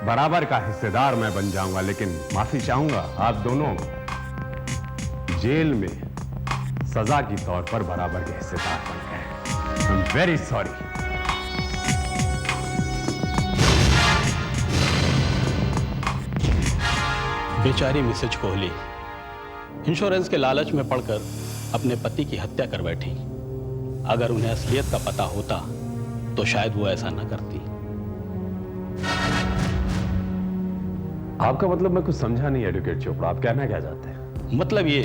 बराबर का हिस्सेदार मैं बन जाऊंगा, लेकिन माफी चाहूंगा, आप दोनों जेल में सजा के तौर पर बराबर के हिस्सेदार बन गए। I am very sorry. बेचारी मिसेज कोहली इंश्योरेंस के लालच में पड़कर अपने पति की हत्या कर बैठी। अगर उन्हें असलियत का पता होता तो शायद वो ऐसा न करती। आपका मतलब मैं कुछ समझा नहीं एडवोकेट चोपड़ा, आप कहना क्या चाहते हैं? मतलब ये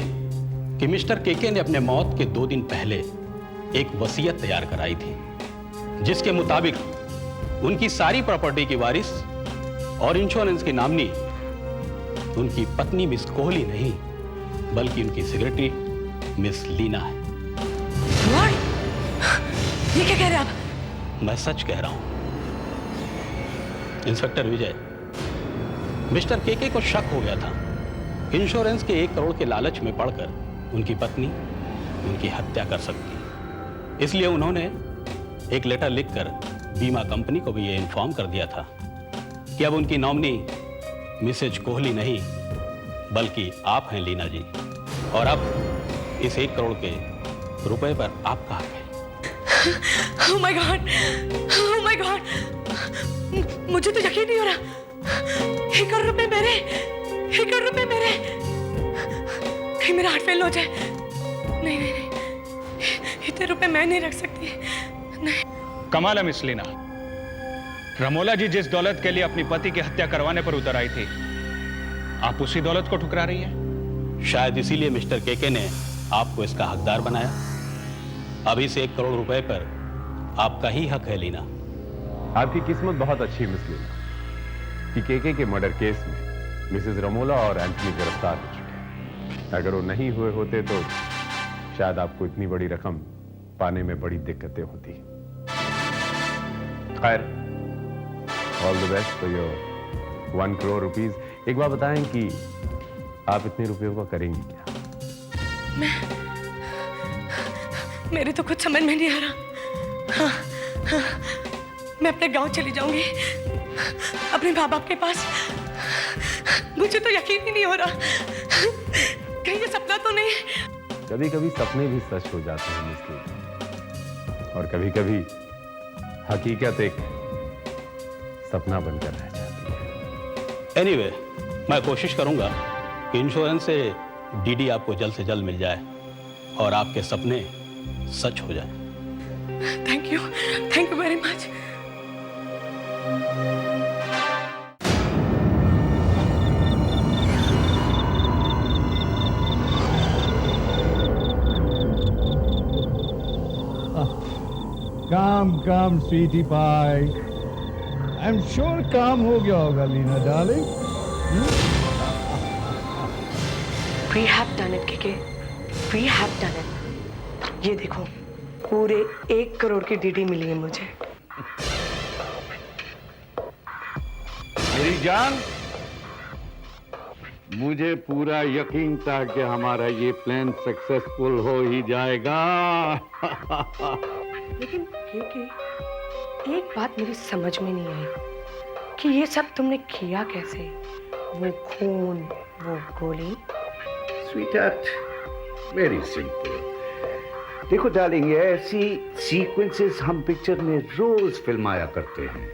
कि मिस्टर केके ने अपने मौत के 2 दिन पहले एक वसीयत तैयार कराई थी जिसके मुताबिक उनकी सारी प्रॉपर्टी की वारिस और इंश्योरेंस की नामनी उनकी पत्नी मिस कोहली नहीं बल्कि उनकी सेक्रेटरी मिस लीना है। ये क्या कह रहे हैं आप? मैं सच कह रहा हूं इंस्पेक्टर विजय। मिस्टर केके को शक हो गया था इंश्योरेंस के 1 करोड़ के लालच में पड़कर उनकी पत्नी उनकी हत्या कर सकती। इसलिए उन्होंने एक लेटर लिखकर बीमा कंपनी को भी ये इन्फॉर्म कर दिया था कि अब उनकी नॉमिनी मिसेज कोहली नहीं बल्कि आप हैं लीना जी, और अब इस 1 करोड़ के रुपए पर आपका हक है। Oh my God! Oh my God! मुझे तो यकीन नहीं हो रहा। 1 करोड़ रुपए मेरे, 1 करोड़ रुपए मेरे। कहीं मेरा हार्ट फेल हो जाए। नहीं नहीं नहीं, इतने रुपए मैं नहीं रख सकती। नहीं। कमाल है मिस लीना, रमोला जी जिस दौलत के लिए अपनी पति की हत्या करवाने पर उतर आई थी, आप उसी दौलत को ठुकरा रही हैं? शायद इसीलिए मिस्टर केके ने आपको इसका हकदार बनाया। अभी से 1 करोड़ रुपए पर आपका ही हक है लीना। आपकी किस्मत बहुत अच्छी मिस लीना कि केके के मर्डर केस में मिसेस रमोला और एंथनी गिरफ्तार हो चुके। अगर वो नहीं हुए होते तो शायद आपको इतनी बड़ी रकम पाने में बड़ी दिक्कतें होती। खैर, all the best for your 1 crore rupees. एक बार बताएं कि आप इतने रुपयों का करेंगी क्या? मेरे तो कुछ समझ में नहीं आ रहा। हाँ, मैं अपने गांव चली जाऊंगी, अपने माँ बाप के पास। मुझे तो यकीन ही नहीं हो रहा, कहीं ये सपना तो नहीं। कभी कभी सपने भी सच हो जाते हैं मिस, और कभी कभी हकीकत एक सपना बनकर रह जाती है। एनीवे, मैं कोशिश करूंगा कि इंश्योरेंस से डीडी आपको जल्द से जल्द मिल जाए और आपके सपने सच हो जाए। Thank you very much. काम sweetie pie. I am sure काम हो गया होगा Leena darling. We have done it, KK. We have done it. ये देखो, पूरे 1 करोड़ की डीडी मिली है मुझे। मेरी जान, मुझे पूरा यकीन था कि हमारा ये प्लान सक्सेसफुल हो ही जाएगा। लेकिन KK, एक बात मेरी समझ में नहीं आई कि ये सब तुमने किया कैसे? वो खून, वो गोली। Sweetheart, very simple. देखो डार्लिंग, ऐसी सीक्वेंसेस हम पिक्चर में रोज फिल्माया करते हैं,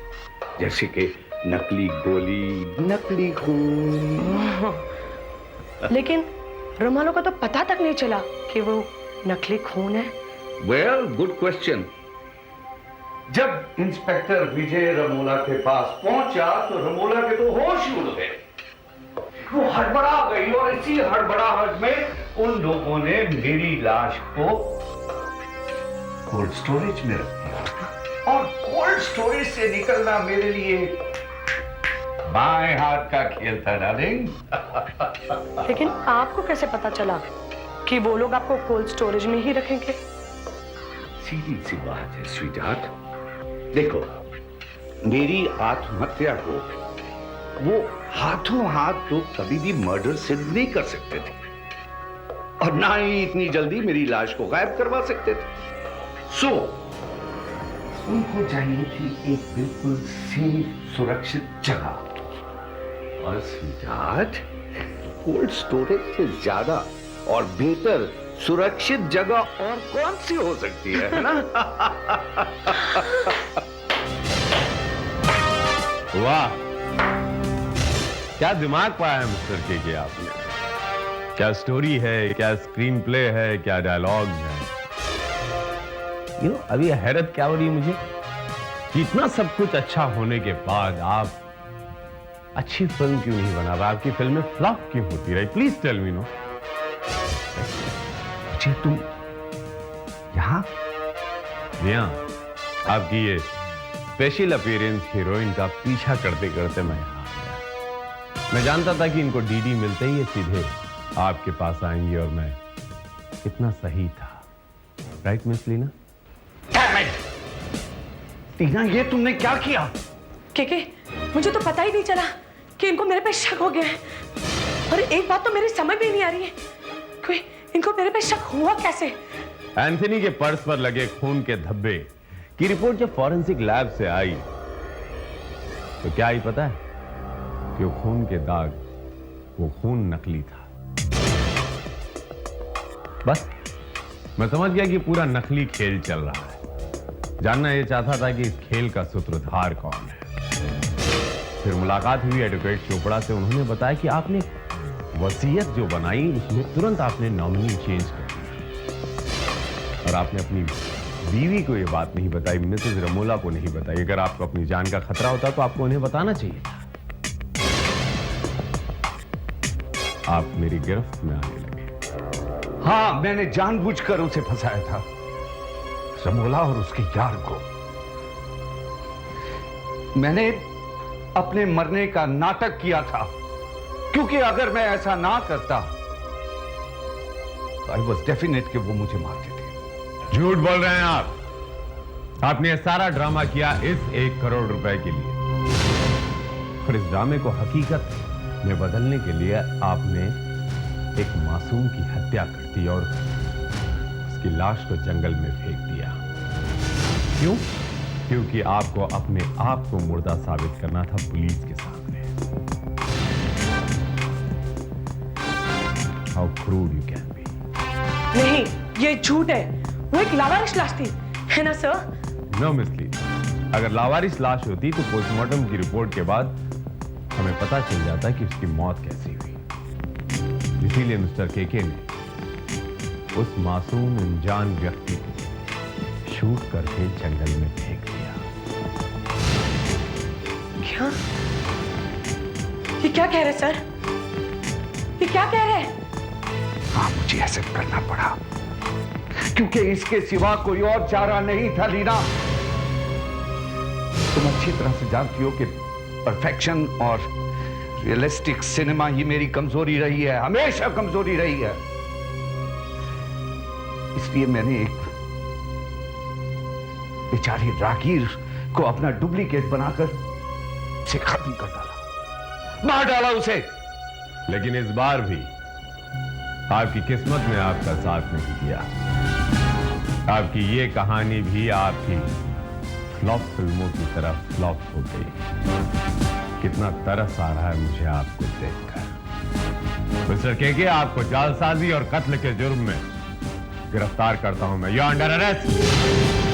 जैसे कि नकली गोली, नकली खून। लेकिन रोमालो को तो पता तक नहीं चला कि वो नकली खून है। Well, good question. जब इंस्पेक्टर विजय रमोला के पास पहुंचा तो रमोला के तो होश ही उड़ गए। वो हड़बड़ा गई और इसी हड़बड़ाहट में उन लोगों ने मेरी लाश को कोल्ड स्टोरेज में रख दिया, और कोल्ड स्टोरेज से निकलना मेरे लिए बाएं हाथ का खेल था डार्लिंग। लेकिन आपको कैसे पता चला कि वो लोग आपको कोल्ड स्टोरेज में ही रखेंगे? सीधी सी बात है स्वीटहार्ट। देखो, मेरी आत्महत्या को वो हाथों हाथ तो कभी भी मर्डर सिद्ध नहीं कर सकते थे, और ना ही इतनी जल्दी मेरी लाश को गायब करवा सकते थे। सो उनको चाहिए थी एक बिल्कुल सेफ, सुरक्षित जगह। और स्वीटहार्ट, कोल्ड स्टोरेज से ज्यादा और बेहतर सुरक्षित जगह और कौन सी हो सकती है ना? वाह, क्या दिमाग पाया है मिस्टर केके आपने। क्या स्टोरी है, क्या स्क्रीन प्ले है, क्या डायलॉग है। अभी हैरत क्या हो रही है मुझे कि इतना सब कुछ अच्छा होने के बाद आप अच्छी फिल्म क्यों नहीं बना रहा? आपकी फिल्में फ्लॉप क्यों होती रही? Please tell me. नो मुझे तुम यहाँ आपकी ये स्पेशल अपीयरेंस हीरोइन का पीछा करते करते मैं यहाँ आ गया। मैं जानता था कि इनको डीडी मिलते ही ये सीधे आपके पास आएंगी, और मैं कितना सही था। Right miss Leena? टीना, ये तुमने क्या किया? केके, मुझे तो पता ही नहीं चला कि इनको मेरे पे शक हो गया है। और एक बात तो मेरी समझ में नहीं आ रही है कि इनको मेरे पे शक हुआ कैसे? एंथनी के पर्स पर लगे खून के धब्बे की रिपोर्ट जब फॉरेंसिक लैब से आई तो क्या ही पता है कि वो खून के दाग, वो खून नकली था। बस मैं समझ गया कि पूरा नकली खेल चल रहा है। जानना यह चाहता था कि इस खेल का सूत्रधार कौन है। फिर मुलाकात हुई एडवोकेट चोपड़ा से। उन्होंने बताया कि आपने वसीयत जो बनाई उसमें तुरंत आपने नॉमिनी चेंज कर दिया, और आपने अपनी बीवी को ये बात नहीं बताई, मिसेस रमोला को नहीं बताई? अगर आपको अपनी जान का खतरा होता तो आपको उन्हें बताना चाहिए था। आप मेरी गिरफ्त में आने लगे। हाँ, मैंने जानबूझकर उसे फंसाया था, रमोला और उसके यार को। मैंने अपने मरने का नाटक किया था, क्योंकि अगर मैं ऐसा ना करता तो आई वॉज डेफिनेट कि वो मुझे मार देते। झूठ बोल रहे हैं आप। आपने यह सारा ड्रामा किया इस 1 करोड़ रुपए के लिए, और इस ड्रामे को हकीकत में बदलने के लिए आपने एक मासूम की हत्या कर दी और उसकी लाश को जंगल में फेंक दिया। क्यों? क्योंकि आपको अपने आप को मुर्दा साबित करना था पुलिस के सामने। How cruel you can be. नहीं, ये झूठ है। वो एक लावारिश लाश थी, है ना सर? नो मिस ली, अगर लावारिश लाश होती तो पोस्टमार्टम की रिपोर्ट के बाद हमें पता चल जाता कि उसकी मौत कैसी हुई। इसीलिए मिस्टर केके ने उस मासूम अनजान व्यक्ति को शूट करके जंगल में फेंक दिया। क्या? ये क्या कह रहे सर? ये क्या कह रहे हैं? हाँ, मुझे ऐसे करना पड़ा क्योंकि इसके सिवा कोई और चारा नहीं था। लीना, तुम अच्छी तरह से जानती हो कि परफेक्शन और रियलिस्टिक सिनेमा ही मेरी कमजोरी रही है, हमेशा कमजोरी रही है। इसलिए मैंने एक बेचारी रागीर को अपना डुप्लीकेट बनाकर उसे खत्म कर डाला, मार डाला उसे। लेकिन इस बार भी आपकी किस्मत ने आपका साथ नहीं दिया। आपकी ये कहानी भी आपकी फ्लॉप फिल्मों की तरह फ्लॉप हो गई। कितना तरस आ रहा है मुझे आपको देखकर। मिस्टर केके, आपको जालसाजी और कत्ल के जुर्म में गिरफ्तार करता हूं मैं। You are under arrest.